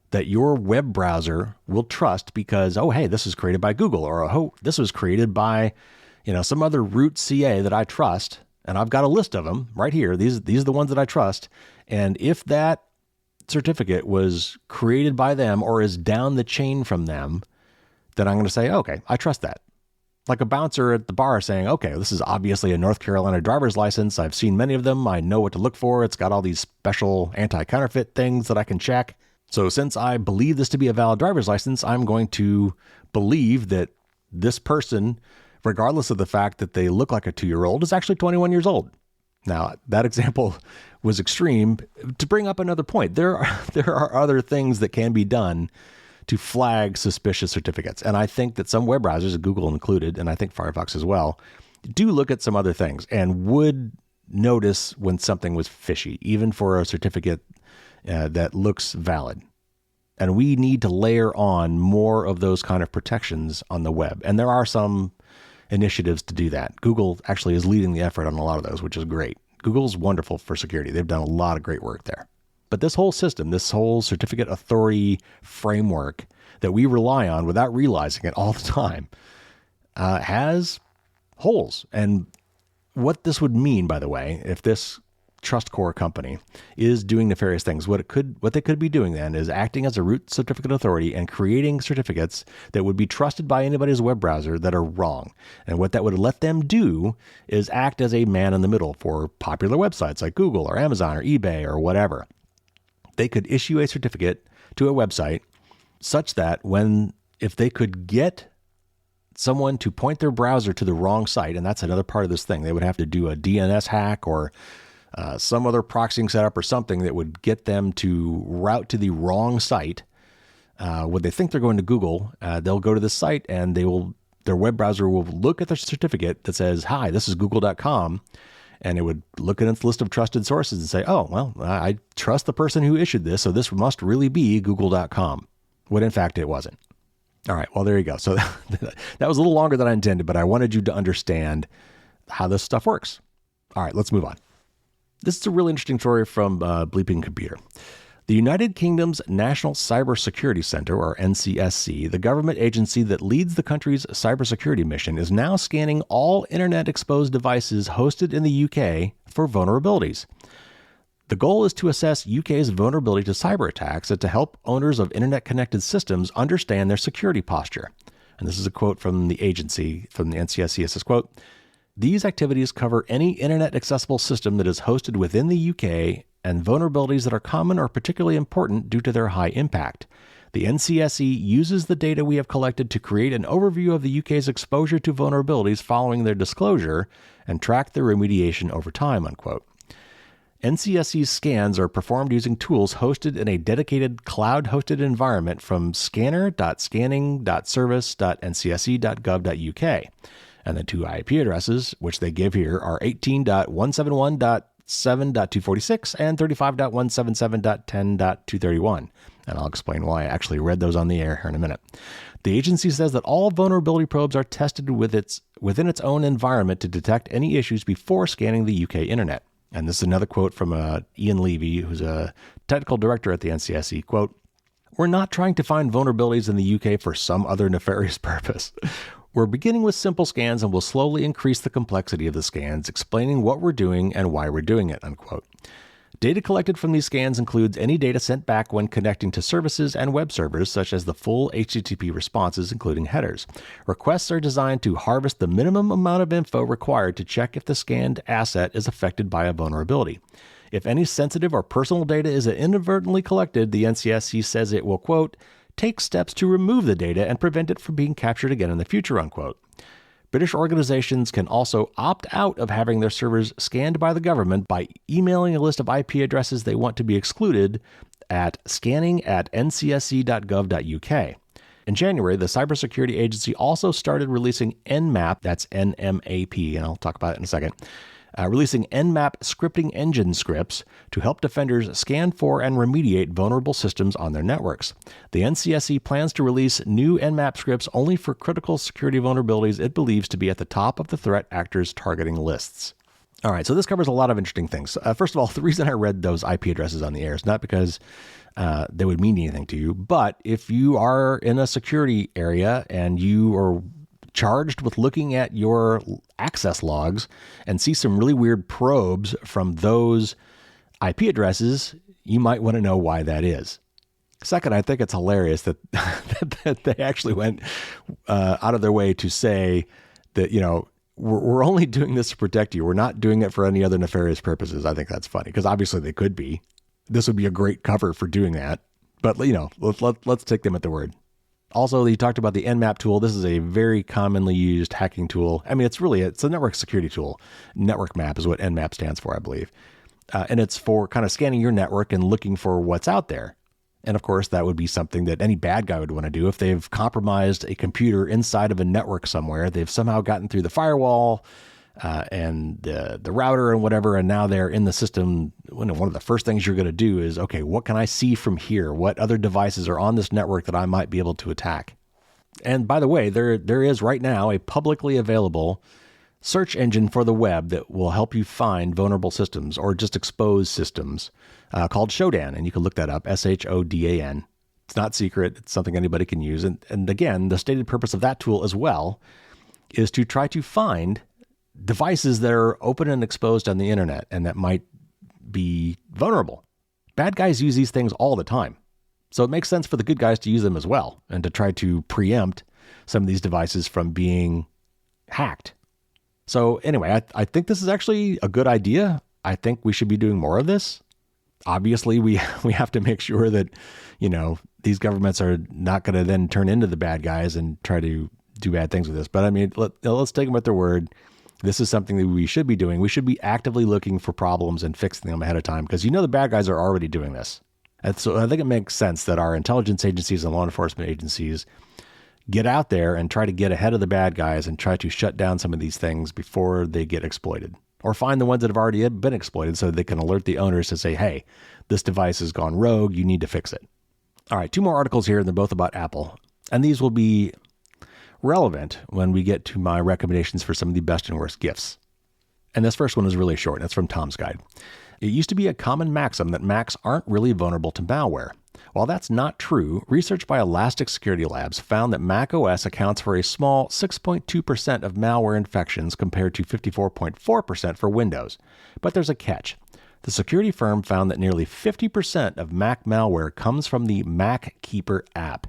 that your web browser will trust because, oh, hey, this was created by Google, or oh, this was created by, some other root CA that I trust, and I've got a list of them right here. These are the ones that I trust. And if that certificate was created by them or is down the chain from them, then I'm going to say, okay, I trust that. Like a bouncer at the bar saying, okay, this is obviously a North Carolina driver's license. I've seen many of them. I know what to look for. It's got all these special anti-counterfeit things that I can check. So since I believe this to be a valid driver's license, I'm going to believe that this person, regardless of the fact that they look like a 2-year-old, is actually 21 years old. Now, that example was extreme. To bring up another point, there are other things that can be done to flag suspicious certificates. And I think that some web browsers, Google included, and I think Firefox as well, do look at some other things and would notice when something was fishy, even for a certificate that looks valid. And we need to layer on more of those kind of protections on the web. And there are some initiatives to do that. Google actually is leading the effort on a lot of those, which is great. Google's wonderful for security. They've done a lot of great work there. But this whole system, this whole certificate authority framework that we rely on without realizing it all the time, has holes. And what this would mean, by the way, if this trust core company is doing nefarious things, what they could be doing then is acting as a root certificate authority and creating certificates that would be trusted by anybody's web browser that are wrong. And what that would let them do is act as a man in the middle for popular websites like Google or Amazon or eBay or whatever. They could issue a certificate to a website such that if they could get someone to point their browser to the wrong site, and that's another part of this thing, they would have to do a DNS hack or some other proxying setup or something that would get them to route to the wrong site. When they think they're going to Google, they'll go to this site and they will their web browser will look at the certificate that says, "Hi, this is google.com." And it would look at its list of trusted sources and say, "Oh, well, I trust the person who issued this, so this must really be google.com." When in fact it wasn't. All right, well, there you go. So that was a little longer than I intended, but I wanted you to understand how this stuff works. All right, let's move on. This is a really interesting story from Bleeping Computer. The United Kingdom's National Cybersecurity Center, or NCSC, the government agency that leads the country's cybersecurity mission, is now scanning all internet-exposed devices hosted in the UK for vulnerabilities. The goal is to assess UK's vulnerability to cyber attacks and to help owners of internet-connected systems understand their security posture. And this is a quote from the agency, from the NCSC. It says, quote, "These activities cover any internet-accessible system that is hosted within the UK and vulnerabilities that are common or particularly important due to their high impact. The NCSC uses the data we have collected to create an overview of the UK's exposure to vulnerabilities following their disclosure and track their remediation over time," unquote. NCSC's scans are performed using tools hosted in a dedicated cloud-hosted environment from scanner.scanning.service.ncsc.gov.uk. And the two IP addresses, which they give here, are 18.171.7.246 and 35.177.10.231. And I'll explain why I actually read those on the air here in a minute. The agency says that all vulnerability probes are tested within its own environment to detect any issues before scanning the UK internet. And this is another quote from Ian Levy, who's a technical director at the NCSC. Quote, "We're not trying to find vulnerabilities in the UK for some other nefarious purpose. We're beginning with simple scans and will slowly increase the complexity of the scans, explaining what we're doing and why we're doing it," unquote. Data collected from these scans includes any data sent back when connecting to services and web servers, such as the full HTTP responses, including headers. Requests are designed to harvest the minimum amount of info required to check if the scanned asset is affected by a vulnerability. If any sensitive or personal data is inadvertently collected, the NCSC says it will, quote, "take steps to remove the data and prevent it from being captured again in the future," unquote. British organizations can also opt out of having their servers scanned by the government by emailing a list of IP addresses they want to be excluded at scanning@ncsc.gov.uk. In January, the cybersecurity agency also started releasing Nmap, that's NMAP, and I'll talk about it in a second, releasing Nmap scripting engine scripts to help defenders scan for and remediate vulnerable systems on their networks. The NCSC plans to release new Nmap scripts only for critical security vulnerabilities it believes to be at the top of the threat actors targeting lists. All right, so this covers a lot of interesting things. First of all, the reason I read those IP addresses on the air is not because they would mean anything to you, but if you are in a security area and you are charged with looking at your access logs and see some really weird probes from those IP addresses, you might want to know why that is. Second, I think it's hilarious that, that they actually went out of their way to say that, you know, we're only doing this to protect you. We're not doing it for any other nefarious purposes. I think that's funny because obviously they could be. This would be a great cover for doing that. But, you know, let's take them at their word. Also, you talked about the Nmap tool. This is a very commonly used hacking tool. I mean, it's a network security tool. Network map is what Nmap stands for, I believe. And it's for kind of scanning your network and looking for what's out there. And of course, that would be something that any bad guy would want to do. If they've compromised a computer inside of a network somewhere, they've somehow gotten through the firewall and the router and whatever, and now they're in the system. One of the first things you're going to do is, okay, what can I see from here? What other devices are on this network that I might be able to attack? And by the way, there is right now a publicly available search engine for the web that will help you find vulnerable systems or just exposed systems called Shodan. And you can look that up, SHODAN. It's not secret. It's something anybody can use. And again, the stated purpose of that tool as well is to try to find devices that are open and exposed on the internet and that might be vulnerable. Bad guys use these things all the time. So it makes sense for the good guys to use them as well and to try to preempt some of these devices from being hacked. So anyway, I think this is actually a good idea. I think we should be doing more of this. Obviously, we have to make sure that, you know, these governments are not going to then turn into the bad guys and try to do bad things with this. But I mean, let's take them at their word. This is something that we should be doing. We should be actively looking for problems and fixing them ahead of time because, you know, the bad guys are already doing this. And so I think it makes sense that our intelligence agencies and law enforcement agencies get out there and try to get ahead of the bad guys and try to shut down some of these things before they get exploited. Or find the ones that have already been exploited so they can alert the owners to say, hey, this device has gone rogue, you need to fix it. All right, 2 more articles here, and they're both about Apple. And these will be relevant when we get to my recommendations for some of the best and worst gifts. And this first one is really short. That's from Tom's Guide. It used to be a common maxim that Macs aren't really vulnerable to malware. While that's not true, research by Elastic Security Labs found that Mac OS accounts for a small 6.2% of malware infections compared to 54.4% for Windows. But there's a catch. The security firm found that nearly 50% of Mac malware comes from the MacKeeper app.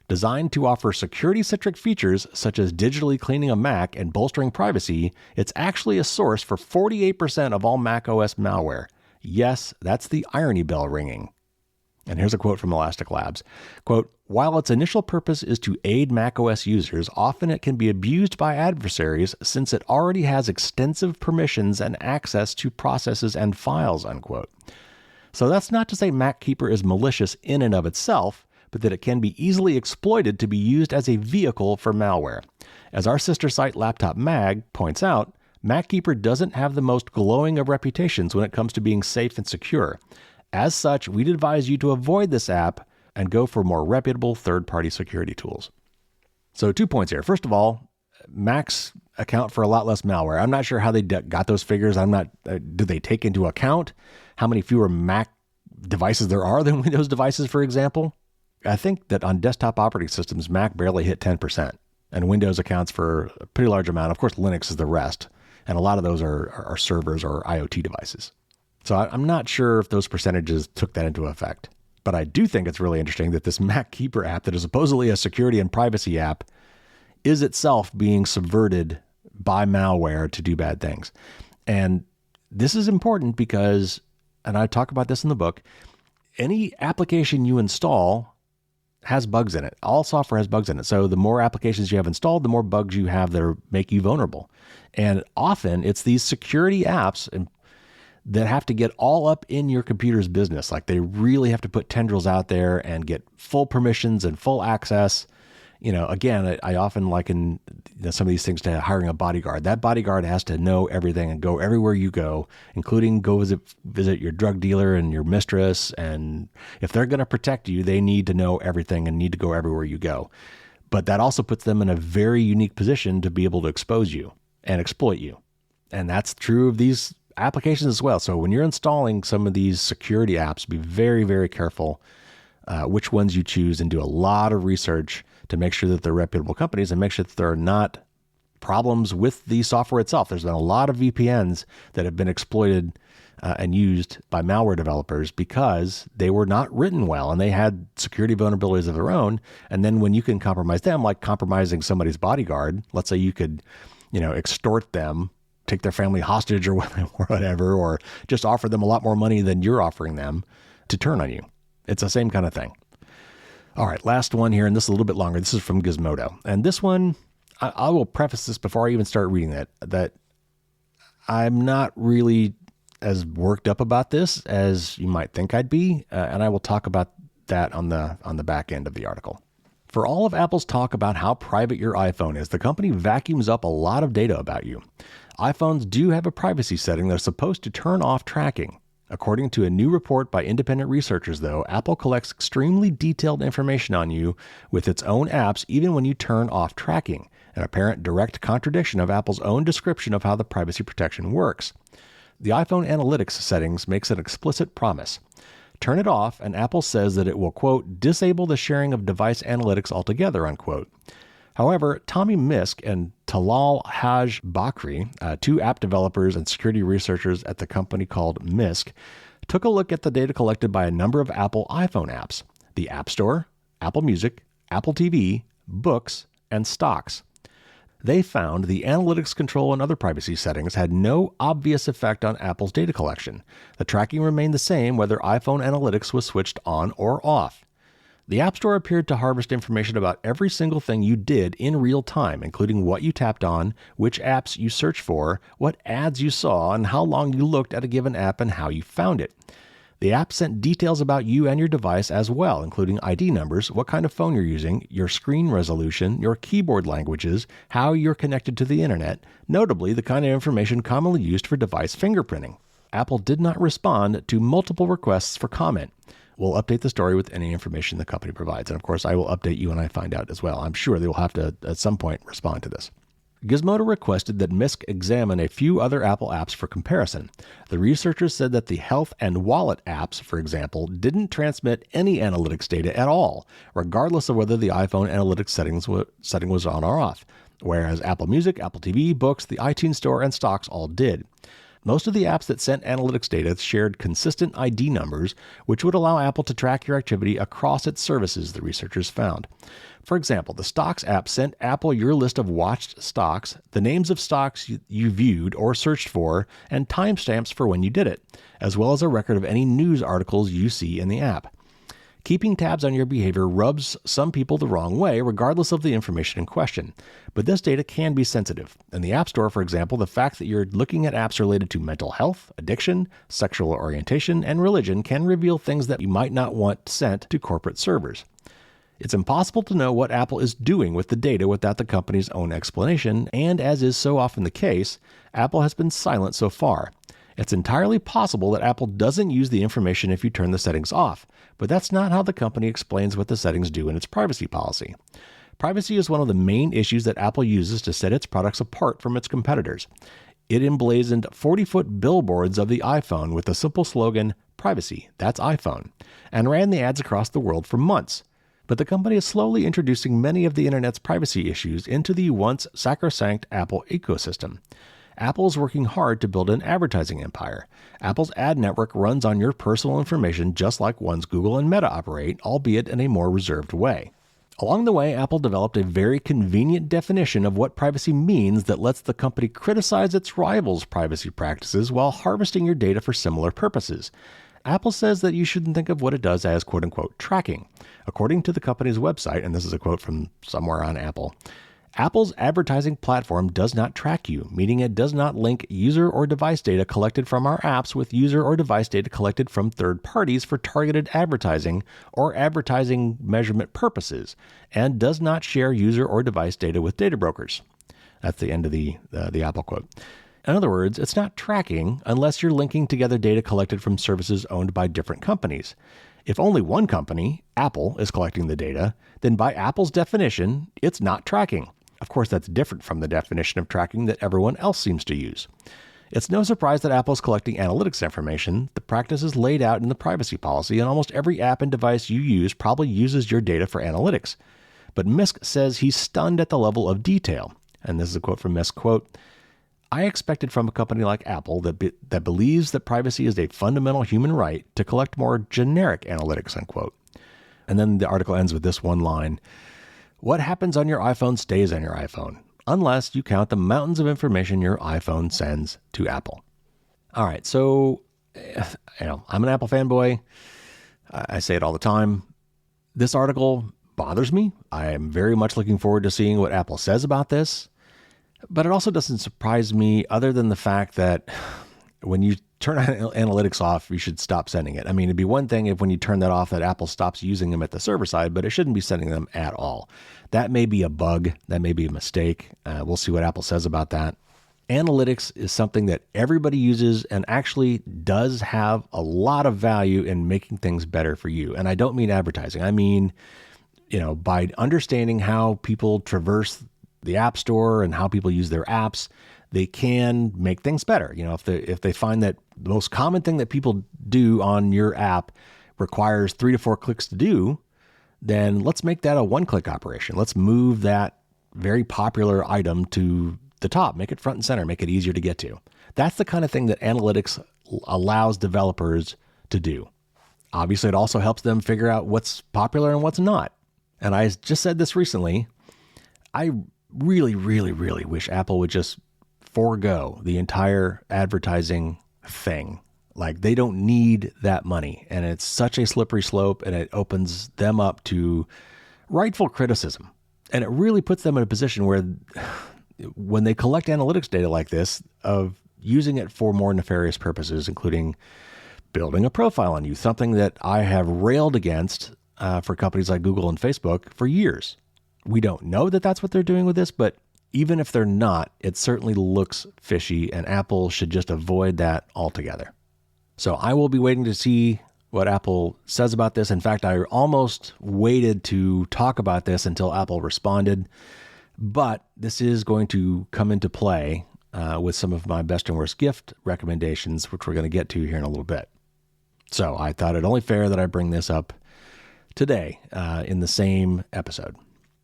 Designed to offer security-centric features such as digitally cleaning a Mac and bolstering privacy, it's actually a source for 48% of all Mac OS malware. Yes, that's the irony bell ringing. And here's a quote from Elastic Labs. Quote, while its initial purpose is to aid macOS users, often it can be abused by adversaries since it already has extensive permissions and access to processes and files, unquote. So that's not to say MacKeeper is malicious in and of itself, but that it can be easily exploited to be used as a vehicle for malware. As our sister site Laptop Mag points out, MacKeeper doesn't have the most glowing of reputations when it comes to being safe and secure. As such, we'd advise you to avoid this app and go for more reputable third-party security tools. So 2 points here. First of all, Macs account for a lot less malware. I'm not sure how they got those figures. Do they take into account how many fewer Mac devices there are than Windows devices, for example? I think that on desktop operating systems, Mac barely hit 10%, and Windows accounts for a pretty large amount. Of course, Linux is the rest, and a lot of those are servers or IoT devices. So I'm not sure if those percentages took that into effect. But I do think it's really interesting that this MacKeeper app that is supposedly a security and privacy app is itself being subverted by malware to do bad things. And this is important because, and I talk about this in the book, any application you install has bugs in it. All software has bugs in it. So the more applications you have installed, the more bugs you have that make you vulnerable. And often it's these security apps that have to get all up in your computer's business. Like they really have to put tendrils out there and get full permissions and full access. You know, again, I often liken some of these things to hiring a bodyguard. That bodyguard has to know everything and go everywhere you go, including go visit your drug dealer and your mistress. And if they're going to protect you, they need to know everything and need to go everywhere you go. But that also puts them in a very unique position to be able to expose you and exploit you. And that's true of these applications as well. So when you're installing some of these security apps, be very, very careful which ones you choose and do a lot of research to make sure that they're reputable companies and make sure that there are not problems with the software itself. There's been a lot of VPNs that have been exploited and used by malware developers because they were not written well and they had security vulnerabilities of their own. And then when you can compromise them, like compromising somebody's bodyguard, let's say you could, extort them, take their family hostage or whatever, or just offer them a lot more money than you're offering them to turn on you. It's the same kind of thing. All right, last one here, and this is a little bit longer. This is from Gizmodo. And this one, I will preface this before I even start reading that I'm not really as worked up about this as you might think I'd be, and I will talk about that on the back end of the article. For all of Apple's talk about how private your iPhone is, the company vacuums up a lot of data about you. iPhones do have a privacy setting that's supposed to turn off tracking. According to a new report by independent researchers, though, Apple collects extremely detailed information on you with its own apps even when you turn off tracking, an apparent direct contradiction of Apple's own description of how the privacy protection works. The iPhone analytics settings makes an explicit promise. Turn it off, and Apple says that it will, quote, disable the sharing of device analytics altogether, unquote. However, Tommy Misk and Talal Haj Bakri, 2 app developers and security researchers at the company called Misk, took a look at the data collected by a number of Apple iPhone apps, the App Store, Apple Music, Apple TV, Books, and Stocks. They found the analytics control and other privacy settings had no obvious effect on Apple's data collection. The tracking remained the same whether iPhone analytics was switched on or off. The App Store appeared to harvest information about every single thing you did in real time, including what you tapped on, which apps you searched for, what ads you saw, and how long you looked at a given app and how you found it. The app sent details about you and your device as well, including ID numbers, what kind of phone you're using, your screen resolution, your keyboard languages, how you're connected to the internet, notably the kind of information commonly used for device fingerprinting. Apple did not respond to multiple requests for comment. We'll update the story with any information the company provides. And of course, I will update you when I find out as well. I'm sure they will have to, at some point, respond to this. Gizmodo requested that MISC examine a few other Apple apps for comparison. The researchers said that the Health and Wallet apps, for example, didn't transmit any analytics data at all, regardless of whether the iPhone analytics setting was on or off, whereas Apple Music, Apple TV, Books, the iTunes Store, and Stocks all did. Most of the apps that sent analytics data shared consistent ID numbers, which would allow Apple to track your activity across its services, the researchers found. For example, the Stocks app sent Apple your list of watched stocks, the names of stocks you viewed or searched for, and timestamps for when you did it, as well as a record of any news articles you see in the app. Keeping tabs on your behavior rubs some people the wrong way, regardless of the information in question. But this data can be sensitive. In the App Store, for example, the fact that you're looking at apps related to mental health, addiction, sexual orientation, and religion can reveal things that you might not want sent to corporate servers. It's impossible to know what Apple is doing with the data without the company's own explanation, and as is so often the case, Apple has been silent so far. It's entirely possible that Apple doesn't use the information if you turn the settings off, but that's not how the company explains what the settings do in its privacy policy. Privacy is one of the main issues that Apple uses to set its products apart from its competitors. It emblazoned 40-foot billboards of the iPhone with the simple slogan, "Privacy, that's iPhone," and ran the ads across the world for months. But the company is slowly introducing many of the internet's privacy issues into the once sacrosanct Apple ecosystem. Apple is working hard to build an advertising empire. Apple's ad network runs on your personal information just like ones Google and Meta operate, albeit in a more reserved way. Along the way, Apple developed a very convenient definition of what privacy means that lets the company criticize its rivals' privacy practices while harvesting your data for similar purposes. Apple says that you shouldn't think of what it does as quote-unquote tracking. According to the company's website, and this is a quote from somewhere on Apple, Apple's advertising platform does not track you, meaning it does not link user or device data collected from our apps with user or device data collected from third parties for targeted advertising or advertising measurement purposes, and does not share user or device data with data brokers. That's the end of the Apple quote. In other words, it's not tracking unless you're linking together data collected from services owned by different companies. If only one company, Apple, is collecting the data, then by Apple's definition, it's not tracking. Of course, that's different from the definition of tracking that everyone else seems to use. It's no surprise that Apple is collecting analytics information. The practice is laid out in the privacy policy, and almost every app and device you use probably uses your data for analytics. But Misk says he's stunned at the level of detail. And this is a quote from Misk, quote, "I expected from a company like Apple that believes that privacy is a fundamental human right to collect more generic analytics," unquote. And then the article ends with this one line. "What happens on your iPhone stays on your iPhone, unless you count the mountains of information your iPhone sends to Apple." All right, so, I'm an Apple fanboy. I say it all the time. This article bothers me. I am very much looking forward to seeing what Apple says about this. But it also doesn't surprise me other than the fact that when you turn analytics off, you should stop sending it. I mean, it'd be one thing if when you turn that off that Apple stops using them at the server side, but it shouldn't be sending them at all. That may be a bug. That may be a mistake. We'll see what Apple says about that. Analytics is something that everybody uses and actually does have a lot of value in making things better for you. And I don't mean advertising. I mean, by understanding how people traverse the App Store and how people use their apps, they can make things better. If they find that the most common thing that people do on your app requires 3 to 4 clicks to do, then let's make that a one-click operation. Let's move that very popular item to the top, make it front and center, make it easier to get to. That's the kind of thing that analytics allows developers to do. Obviously, it also helps them figure out what's popular and what's not. And I just said this recently. I really, really, really wish Apple would just forego the entire advertising thing. Like, they don't need that money, and it's such a slippery slope, and it opens them up to rightful criticism. And it really puts them in a position where when they collect analytics data like this, of using it for more nefarious purposes, including building a profile on you, something that I have railed against for companies like Google and Facebook for years. We don't know that that's what they're doing with this, but even if they're not, it certainly looks fishy, and Apple should just avoid that altogether. So I will be waiting to see what Apple says about this. In fact, I almost waited to talk about this until Apple responded, but this is going to come into play with some of my best and worst gift recommendations, which we're going to get to here in a little bit. So I thought it only fair that I bring this up today in the same episode.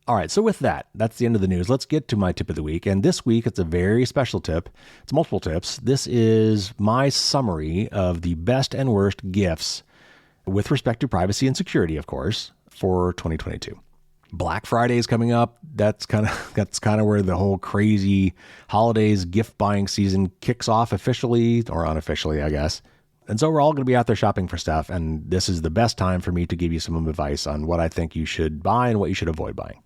All right, so with that, that's the end of the news. Let's get to my tip of the week. And this week, it's a very special tip. It's multiple tips. This is my summary of the best and worst gifts with respect to privacy and security, of course, for 2022. Black Friday is coming up. That's kind of where the whole crazy holidays gift buying season kicks off officially or unofficially, I guess. And so we're all going to be out there shopping for stuff. And this is the best time for me to give you some advice on what I think you should buy and what you should avoid buying.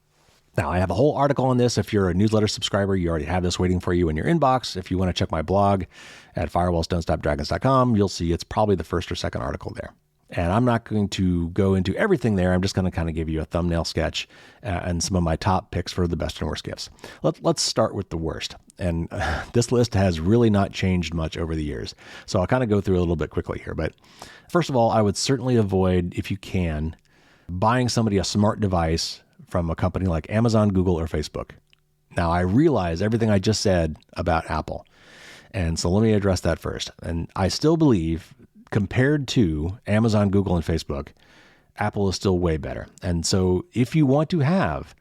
Now, I have a whole article on this. If you're a newsletter subscriber, you already have this waiting for you in your inbox. If you want to check my blog at firewallsdon'tstopdragons.com, you'll see it's probably the first or second article there. And I'm not going to go into everything there. I'm just going to kind of give you a thumbnail sketch and some of my top picks for the best and worst gifts. Let's start with the worst. And this list has really not changed much over the years. So I'll kind of go through a little bit quickly here. But first of all, I would certainly avoid, if you can, buying somebody a smart device from a company like Amazon, Google, or Facebook. Now, I realize everything I just said about Apple. And so let me address that first. And I still believe, compared to Amazon, Google, and Facebook, Apple is still way better. And so if you want to have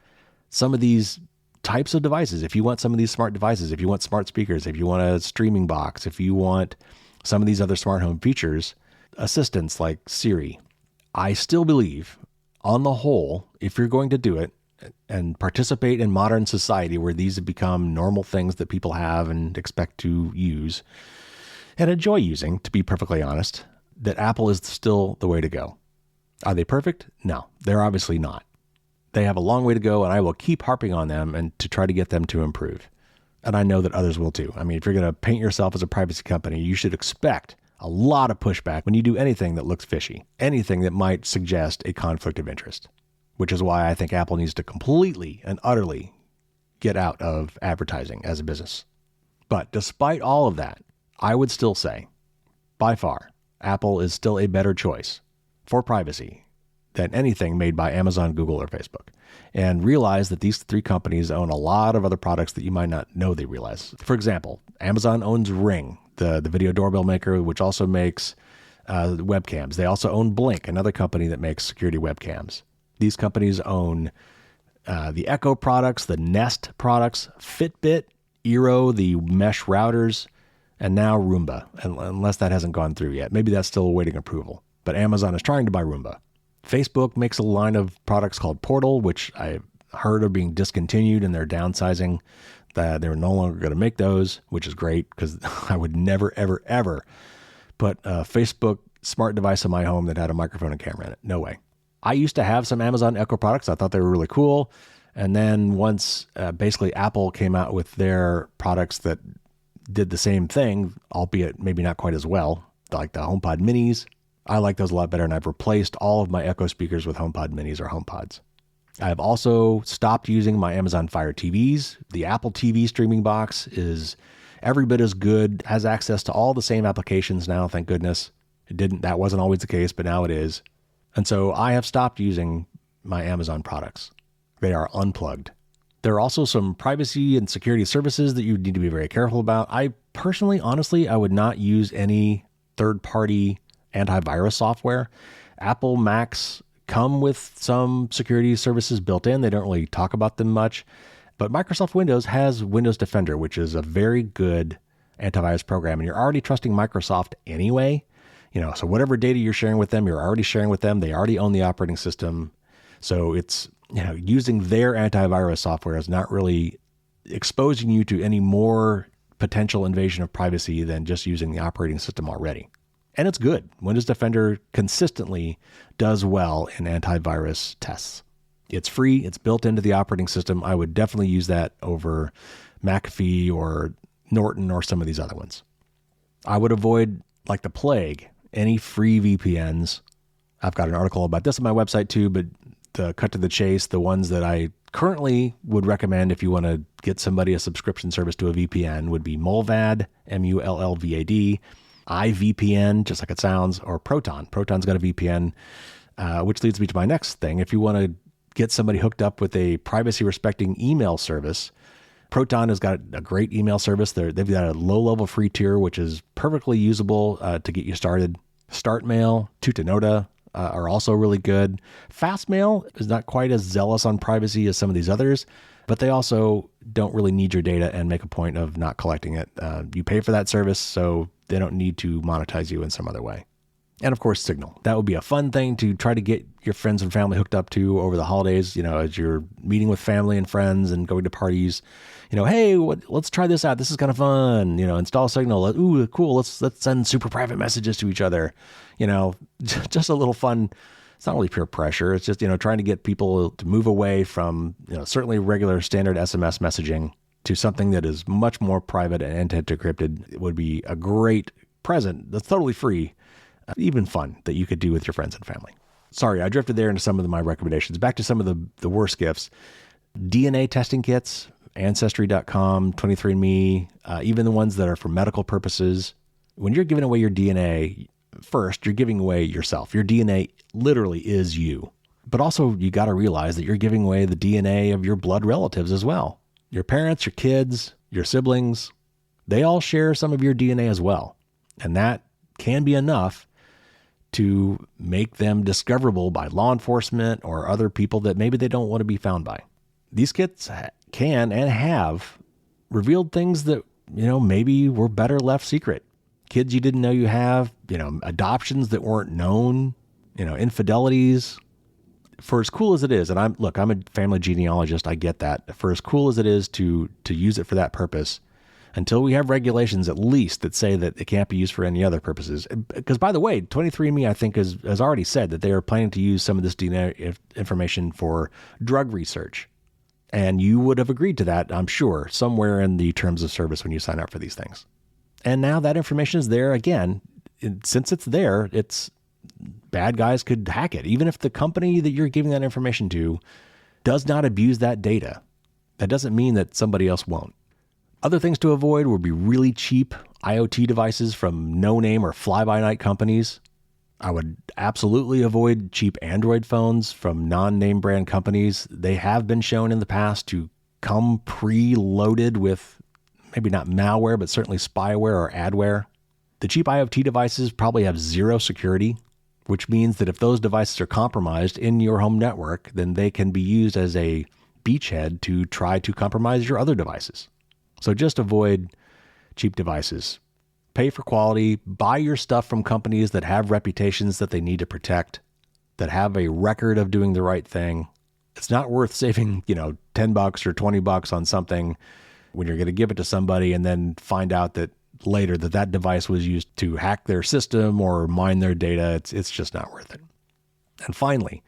some of these types of devices, if you want some of these smart devices, if you want smart speakers, if you want a streaming box, if you want some of these other smart home features, assistants like Siri, I still believe, on the whole, if you're going to do it and participate in modern society where these have become normal things that people have and expect to use and enjoy using, to be perfectly honest, that Apple is still the way to go. Are they perfect? No, they're obviously not. They have a long way to go, and I will keep harping on them and to try to get them to improve. And I know that others will too. I mean, if you're going to paint yourself as a privacy company, you should expect a lot of pushback when you do anything that looks fishy, anything that might suggest a conflict of interest, which is why I think Apple needs to completely and utterly get out of advertising as a business. But despite all of that, I would still say, by far, Apple is still a better choice for privacy than anything made by Amazon, Google, or Facebook. And realize that these three companies own a lot of other products that you might not know they realize. For example, Amazon owns Ring, the video doorbell maker, which also makes webcams. They also own Blink, another company that makes security webcams. These companies own the Echo products, the Nest products, Fitbit, Eero, the mesh routers, and now Roomba, unless that hasn't gone through yet. Maybe that's still awaiting approval. But Amazon is trying to buy Roomba. Facebook makes a line of products called Portal, which I heard are being discontinued and they're downsizing. That they're no longer going to make those, which is great because I would never, ever, ever put a Facebook smart device in my home that had a microphone and camera in it. No way. I used to have some Amazon Echo products. I thought they were really cool. And then once basically Apple came out with their products that did the same thing, albeit maybe not quite as well, like the HomePod minis, I like those a lot better. And I've replaced all of my Echo speakers with HomePod minis or HomePods. I've also stopped using my Amazon Fire TVs. The Apple TV streaming box is every bit as good, has access to all the same applications now, thank goodness. That wasn't always the case, but now it is. And so I have stopped using my Amazon products. They are unplugged. There are also some privacy and security services that you need to be very careful about. I personally, honestly, I would not use any third-party antivirus software. Apple Macs come with some security services built in. They don't really talk about them much. But Microsoft Windows has Windows Defender, which is a very good antivirus program. And you're already trusting Microsoft anyway. So whatever data you're sharing with them, you're already sharing with them. They already own the operating system. So it's, using their antivirus software is not really exposing you to any more potential invasion of privacy than just using the operating system already. And it's good. Windows Defender consistently does well in antivirus tests. It's free. It's built into the operating system. I would definitely use that over McAfee or Norton or some of these other ones. I would avoid, like the plague, any free VPNs. I've got an article about this on my website too, but to cut to the chase, the ones that I currently would recommend if you want to get somebody a subscription service to a VPN would be Mullvad, Mullvad, iVPN, just like it sounds, or Proton. Proton's got a VPN, which leads me to my next thing. If you want to get somebody hooked up with a privacy-respecting email service, Proton has got a great email service. They've got a low-level free tier, which is perfectly usable to get you started. StartMail, Tutanota are also really good. Fastmail is not quite as zealous on privacy as some of these others, but they also don't really need your data and make a point of not collecting it. You pay for that service, so they don't need to monetize you in some other way. And of course, Signal. That would be a fun thing to try to get your friends and family hooked up to over the holidays, as you're meeting with family and friends and going to parties. Hey, let's try this out. This is kind of fun. Install Signal. Ooh, cool. Let's send super private messages to each other. Just a little fun. It's not really peer pressure. It's just, trying to get people to move away from, certainly regular standard SMS messaging to something that is much more private and end-to-end encrypted. It would be a great present that's totally free, even fun, that you could do with your friends and family. Sorry, I drifted there into some of my recommendations. Back to some of the worst gifts. DNA testing kits, Ancestry.com, 23andMe, even the ones that are for medical purposes. When you're giving away your DNA, first, you're giving away yourself. Your DNA literally is you. But also, you got to realize that you're giving away the DNA of your blood relatives as well. Your parents, your kids, your siblings, they all share some of your DNA as well. And that can be enough to make them discoverable by law enforcement or other people that maybe they don't want to be found by. These kits can and have revealed things that, maybe were better left secret. Kids you didn't know you have, adoptions that weren't known, infidelities. For as cool as it is, and I'm a family genealogist, I get that. For as cool as it is to use it for that purpose, until we have regulations at least that say that it can't be used for any other purposes. Because, by the way, 23andMe, I think, has already said that they are planning to use some of this DNA information for drug research. And you would have agreed to that, I'm sure, somewhere in the terms of service when you sign up for these things. And now that information is there again. Since it's there, bad guys could hack it. Even if the company that you're giving that information to does not abuse that data, that doesn't mean that somebody else won't. Other things to avoid would be really cheap IoT devices from no-name or fly-by-night companies. I would absolutely avoid cheap Android phones from non-name brand companies. They have been shown in the past to come pre-loaded with maybe not malware, but certainly spyware or adware. The cheap IoT devices probably have zero security, which means that if those devices are compromised in your home network, then they can be used as a beachhead to try to compromise your other devices. So just avoid cheap devices. Pay for quality. Buy your stuff from companies that have reputations that they need to protect, that have a record of doing the right thing. It's not worth saving, $10 or $20 on something when you're going to give it to somebody and then find out that later that device was used to hack their system or mine their data. It's just not worth it. And finally,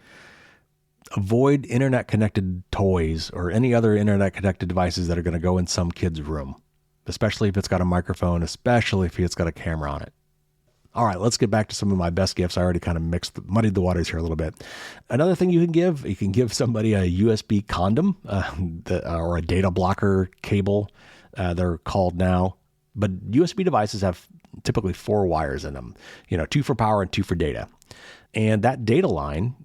avoid internet-connected toys or any other internet-connected devices that are going to go in some kid's room, especially if it's got a microphone, especially if it's got a camera on it. All right, let's get back to some of my best gifts. I already kind of muddied the waters here a little bit. Another thing you can give somebody a USB condom or a data blocker cable, they're called now. But USB devices have typically 4 wires in them, 2 for power and 2 for data. And that data line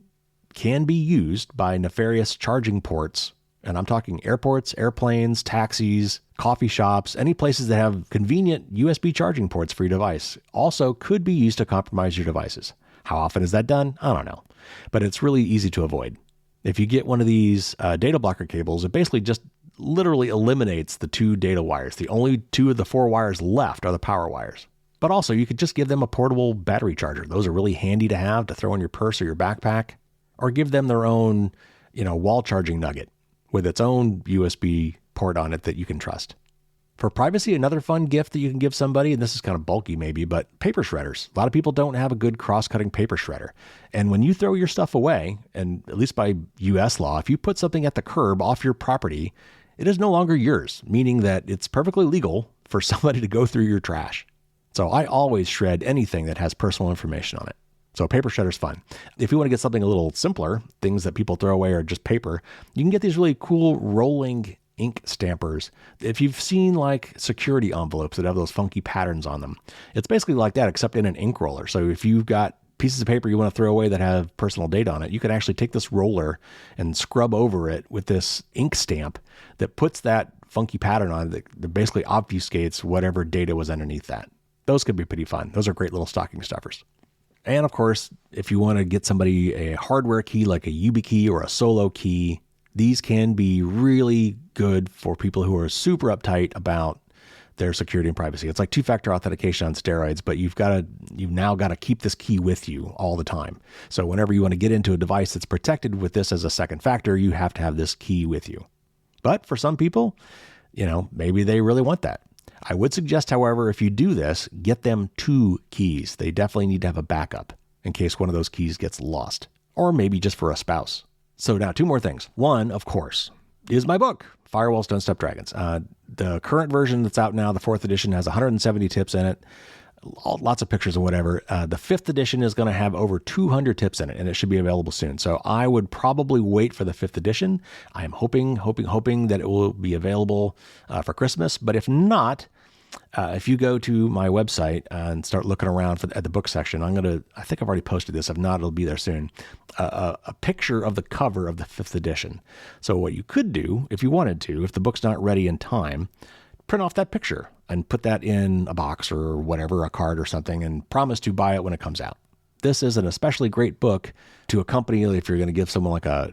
can be used by nefarious charging ports. And I'm talking airports, airplanes, taxis, coffee shops, any places that have convenient USB charging ports for your device also could be used to compromise your devices. How often is that done? I don't know. But it's really easy to avoid. If you get one of these data blocker cables, it basically just literally eliminates the 2 data wires. The only 2 of the 4 wires left are the power wires. But also, you could just give them a portable battery charger. Those are really handy to have to throw in your purse or your backpack. Or give them their own, wall charging nugget with its own USB port on it that you can trust. For privacy, another fun gift that you can give somebody, and this is kind of bulky maybe, but paper shredders. A lot of people don't have a good cross-cutting paper shredder. And when you throw your stuff away, and at least by US law, if you put something at the curb off your property, it is no longer yours, meaning that it's perfectly legal for somebody to go through your trash. So I always shred anything that has personal information on it. So paper shredder's fun. If you want to get something a little simpler, things that people throw away are just paper, you can get these really cool rolling ink stampers. If you've seen like security envelopes that have those funky patterns on them, it's basically like that, except in an ink roller. So if you've got pieces of paper you want to throw away that have personal data on it, you can actually take this roller and scrub over it with this ink stamp that puts that funky pattern on it that basically obfuscates whatever data was underneath that. Those could be pretty fun. Those are great little stocking stuffers. And of course, if you want to get somebody a hardware key like a YubiKey or a Solo key, these can be really good for people who are super uptight about their security and privacy. It's like two-factor authentication on steroids, but you've now got to keep this key with you all the time. So whenever you want to get into a device that's protected with this as a second factor, you have to have this key with you. But for some people, maybe they really want that. I would suggest, however, if you do this, get them 2 keys. They definitely need to have a backup in case one of those keys gets lost, or maybe just for a spouse. So now 2 more things. One, of course, is my book, Firewalls Don't Stop Dragons. The current version that's out now, the 4th edition, has 170 tips in it, lots of pictures and whatever. The 5th edition is going to have over 200 tips in it, and it should be available soon. So I would probably wait for the 5th edition. I am hoping that it will be available for Christmas. But if not, if you go to my website and start looking around at the book section, I think I've already posted this. If not, it'll be there soon. A picture of the cover of the 5th edition. So what you could do, if you wanted to, if the book's not ready in time, print off that picture and put that in a box or whatever, a card or something, and promise to buy it when it comes out. This is an especially great book to accompany if you're going to give someone like a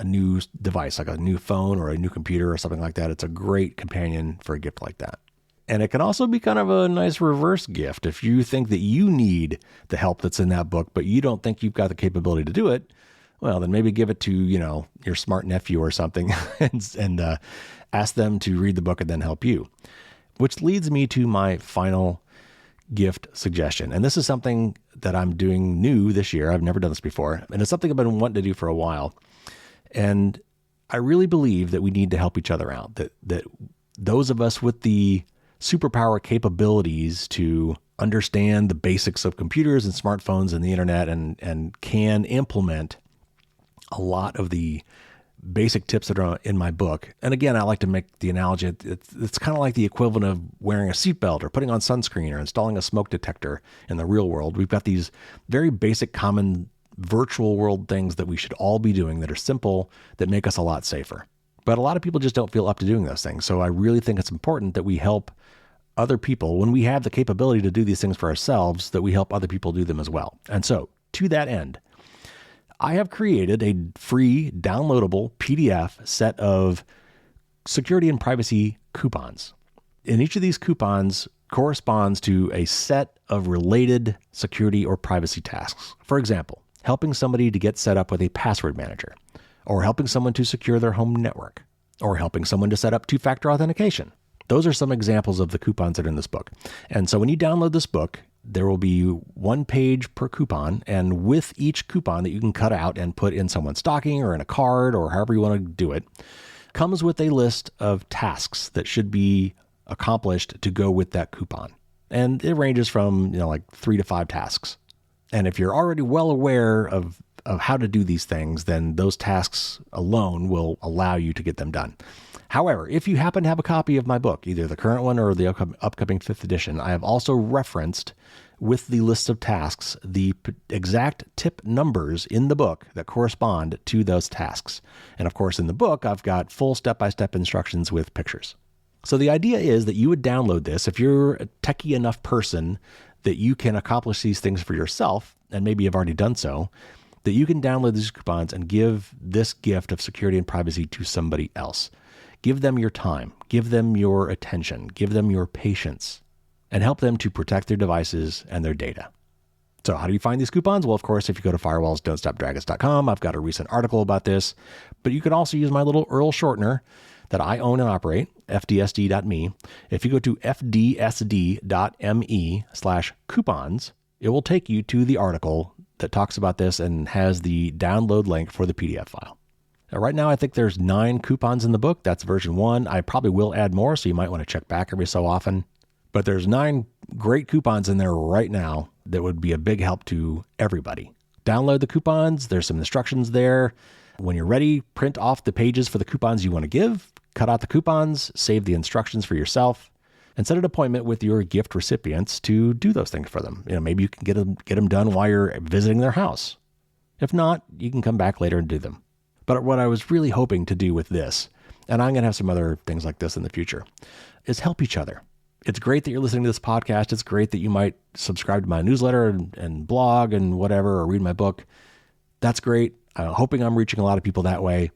new device, like a new phone or a new computer or something like that. It's a great companion for a gift like that. And it can also be kind of a nice reverse gift. If you think that you need the help that's in that book, but you don't think you've got the capability to do it, well, then maybe give it to, your smart nephew or something and ask them to read the book and then help you. Which leads me to my final gift suggestion. And this is something that I'm doing new this year. I've never done this before. And it's something I've been wanting to do for a while. And I really believe that we need to help each other out. That those of us with the superpower capabilities to understand the basics of computers and smartphones and the internet and can implement a lot of the basic tips that are in my book. And again, I like to make the analogy, it's kind of like the equivalent of wearing a seatbelt or putting on sunscreen or installing a smoke detector in the real world. We've got these very basic, common virtual world things that we should all be doing that are simple, that make us a lot safer. But a lot of people just don't feel up to doing those things. So I really think it's important that we help other people when we have the capability to do these things for ourselves, that we help other people do them as well. And so to that end, I have created a free downloadable PDF set of security and privacy coupons. And each of these coupons corresponds to a set of related security or privacy tasks. For example, helping somebody to get set up with a password manager, or helping someone to secure their home network, or helping someone to set up two-factor authentication. Those are some examples of the coupons that are in this book. And so when you download this book, there will be 1 page per coupon, and with each coupon that you can cut out and put in someone's stocking or in a card or however you want to do it, comes with a list of tasks that should be accomplished to go with that coupon. And it ranges from, like 3 to 5 tasks. And if you're already well aware of how to do these things, then those tasks alone will allow you to get them done. However, if you happen to have a copy of my book, either the current one or the upcoming 5th edition, I have also referenced with the list of tasks the exact tip numbers in the book that correspond to those tasks. And of course, in the book, I've got full step-by-step instructions with pictures. So the idea is that you would download this if you're a techie enough person that you can accomplish these things for yourself, and maybe you've already done so, that you can download these coupons and give this gift of security and privacy to somebody else. Give them your time, give them your attention, give them your patience, and help them to protect their devices and their data. So how do you find these coupons? Well, of course, if you go to firewallsdon'tstopdragons.com, I've got a recent article about this, but you can also use my little URL shortener that I own and operate, fdsd.me. If you go to fdsd.me/coupons, it will take you to the article that talks about this and has the download link for the PDF file. Now, right now, I think there's 9 coupons in the book. That's version 1. I probably will add more, so you might want to check back every so often. But there's 9 great coupons in there right now that would be a big help to everybody. Download the coupons. There's some instructions there. When you're ready, print off the pages for the coupons you want to give, cut out the coupons, save the instructions for yourself, and set an appointment with your gift recipients to do those things for them. Maybe you can get them done while you're visiting their house. If not, you can come back later and do them. But what I was really hoping to do with this, and I'm going to have some other things like this in the future, is help each other. It's great that you're listening to this podcast. It's great that you might subscribe to my newsletter and blog and whatever, or read my book. That's great. I'm hoping I'm reaching a lot of people that way.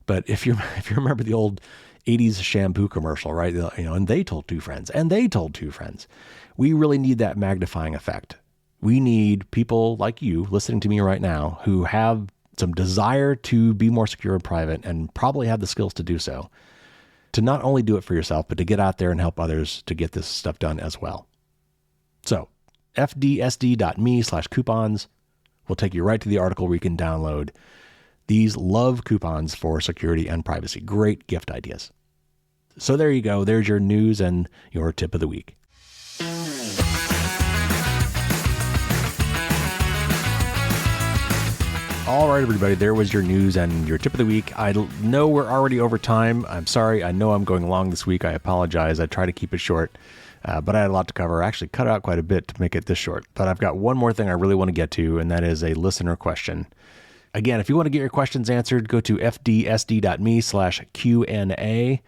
But if you remember the old 80s shampoo commercial, right? And they told 2 friends, and they told 2 friends. We really need that magnifying effect. We need people like you listening to me right now who have some desire to be more secure and private and probably have the skills to do so, to not only do it for yourself, but to get out there and help others to get this stuff done as well. So fdsd.me/coupons will take you right to the article where you can download these love coupons for security and privacy. Great gift ideas. So there you go. There's your news and your tip of the week. All right, everybody, there was your news and your tip of the week. I know we're already over time. I'm sorry. I know I'm going long this week. I apologize. I try to keep it short, but I had a lot to cover. I actually cut out quite a bit to make it this short. But I've got one more thing I really want to get to, and that is a listener question. Again, if you want to get your questions answered, go to fdsd.me/Q&A.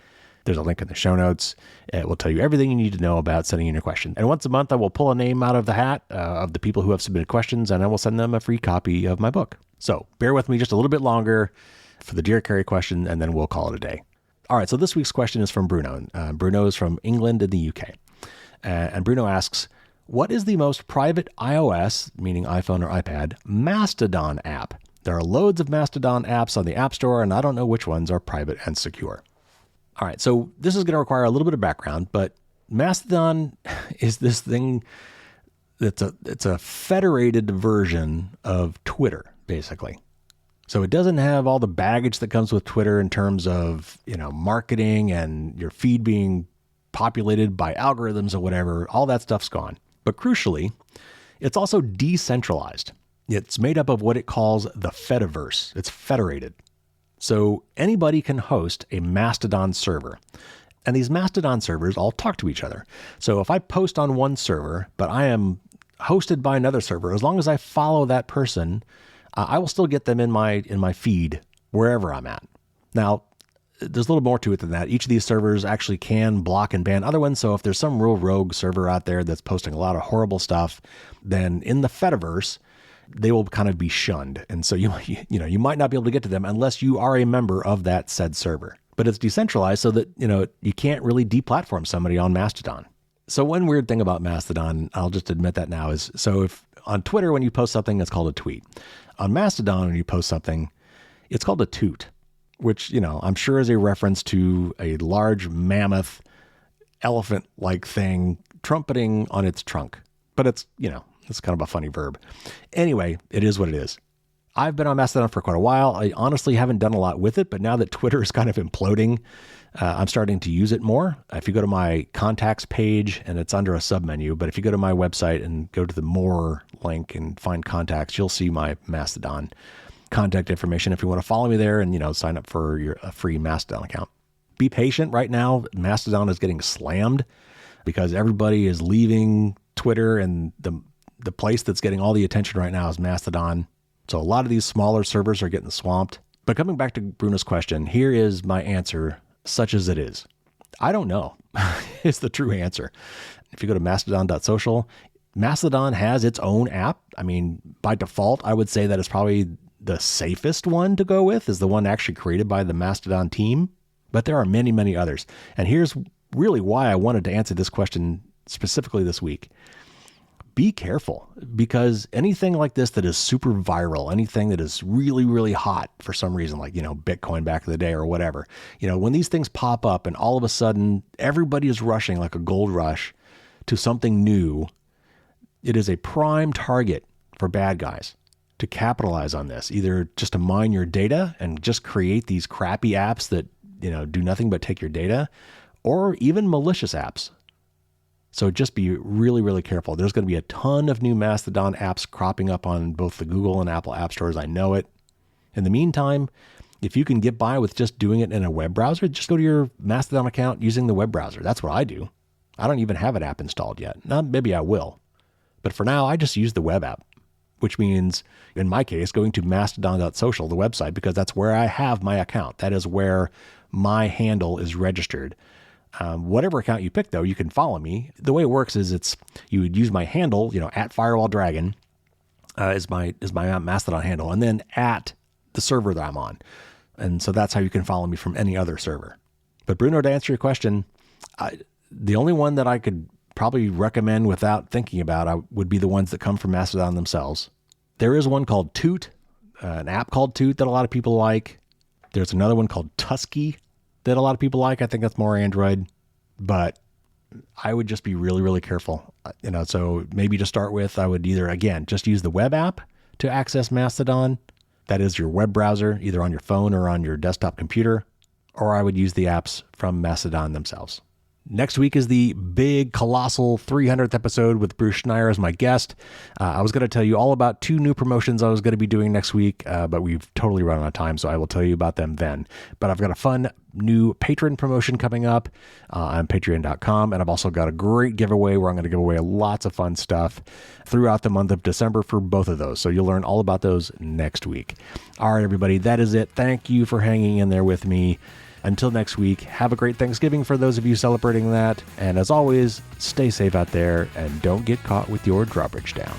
There's a link in the show notes. It will tell you everything you need to know about sending in your question. And once a month, I will pull a name out of the hat of the people who have submitted questions, and I will send them a free copy of my book. So bear with me just a little bit longer for the Dear Carey question, and then we'll call it a day. All right, so this week's question is from Bruno. Bruno is from England in the UK. And Bruno asks, what is the most private iOS, meaning iPhone or iPad, Mastodon app? There are loads of Mastodon apps on the App Store, and I don't know which ones are private and secure. All right, so this is going to require a little bit of background, but Mastodon is this thing it's a federated version of Twitter, basically. So it doesn't have all the baggage that comes with Twitter in terms of, marketing and your feed being populated by algorithms or whatever. All that stuff's gone. But crucially, it's also decentralized. It's made up of what it calls the Fediverse. It's federated. So anybody can host a Mastodon server. And these Mastodon servers all talk to each other. So if I post on one server, but I am hosted by another server, as long as I follow that person, I will still get them in my feed wherever I'm at. Now, there's a little more to it than that. Each of these servers actually can block and ban other ones. So if there's some real rogue server out there that's posting a lot of horrible stuff, then in the Fediverse, they will kind of be shunned. And so you might not be able to get to them unless you are a member of that said server. But it's decentralized so that, you can't really deplatform somebody on Mastodon. So one weird thing about Mastodon, I'll just admit that now, is so if on Twitter, when you post something, it's called a tweet. On Mastodon, when you post something, it's called a toot, which, I'm sure is a reference to a large mammoth elephant-like thing trumpeting on its trunk. But it's kind of a funny verb. Anyway, it is what it is. I've been on Mastodon for quite a while. I honestly haven't done a lot with it, but now that Twitter is kind of imploding, I'm starting to use it more. If you go to my contacts page, and it's under a submenu, but if you go to my website and go to the more link and find contacts, you'll see my Mastodon contact information if you want to follow me there and, sign up for a free Mastodon account. Be patient. Right now, Mastodon is getting slammed because everybody is leaving Twitter, and the place that's getting all the attention right now is Mastodon. So a lot of these smaller servers are getting swamped. But coming back to Bruno's question, here is my answer, such as it is. I don't know. It's the true answer. If you go to mastodon.social, Mastodon has its own app. I mean, by default, I would say that it's probably the safest one to go with, is the one actually created by the Mastodon team. But there are many, many others. And here's really why I wanted to answer this question specifically this week. Be careful, because anything like this that is super viral, anything that is really, really hot for some reason, like, Bitcoin back in the day or whatever, when these things pop up and all of a sudden everybody is rushing like a gold rush to something new, it is a prime target for bad guys to capitalize on this, either just to mine your data and just create these crappy apps that, do nothing but take your data, or even malicious apps. So just be really, really careful. There's going to be a ton of new Mastodon apps cropping up on both the Google and Apple app stores. I know it. In the meantime, if you can get by with just doing it in a web browser, just go to your Mastodon account using the web browser. That's what I do. I don't even have an app installed yet. Now, maybe I will. But for now, I just use the web app, which means, in my case, going to mastodon.social, the website, because that's where I have my account. That is where my handle is registered. Whatever account you pick, though, you can follow me. The way it works is you would use my handle, at FirewallDragon is my Mastodon handle, and then at the server that I'm on. And so that's how you can follow me from any other server. But Bruno, to answer your question, the only one that I could probably recommend without thinking about would be the ones that come from Mastodon themselves. There is one called Toot, an app called Toot that a lot of people like. There's another one called Tusky that a lot of people like. I think that's more Android, but I would just be really, really careful. So maybe to start with, I would either, again, just use the web app to access Mastodon. That is your web browser, either on your phone or on your desktop computer, or I would use the apps from Mastodon themselves. Next week is the big, colossal 300th episode with Bruce Schneier as my guest. I was going to tell you all about 2 new promotions I was going to be doing next week, but we've totally run out of time, so I will tell you about them then. But I've got a fun new patron promotion coming up on patreon.com, and I've also got a great giveaway where I'm going to give away lots of fun stuff throughout the month of December for both of those. So you'll learn all about those next week. All right, everybody, that is it. Thank you for hanging in there with me. Until next week, have a great Thanksgiving for those of you celebrating that. And as always, stay safe out there and don't get caught with your drawbridge down.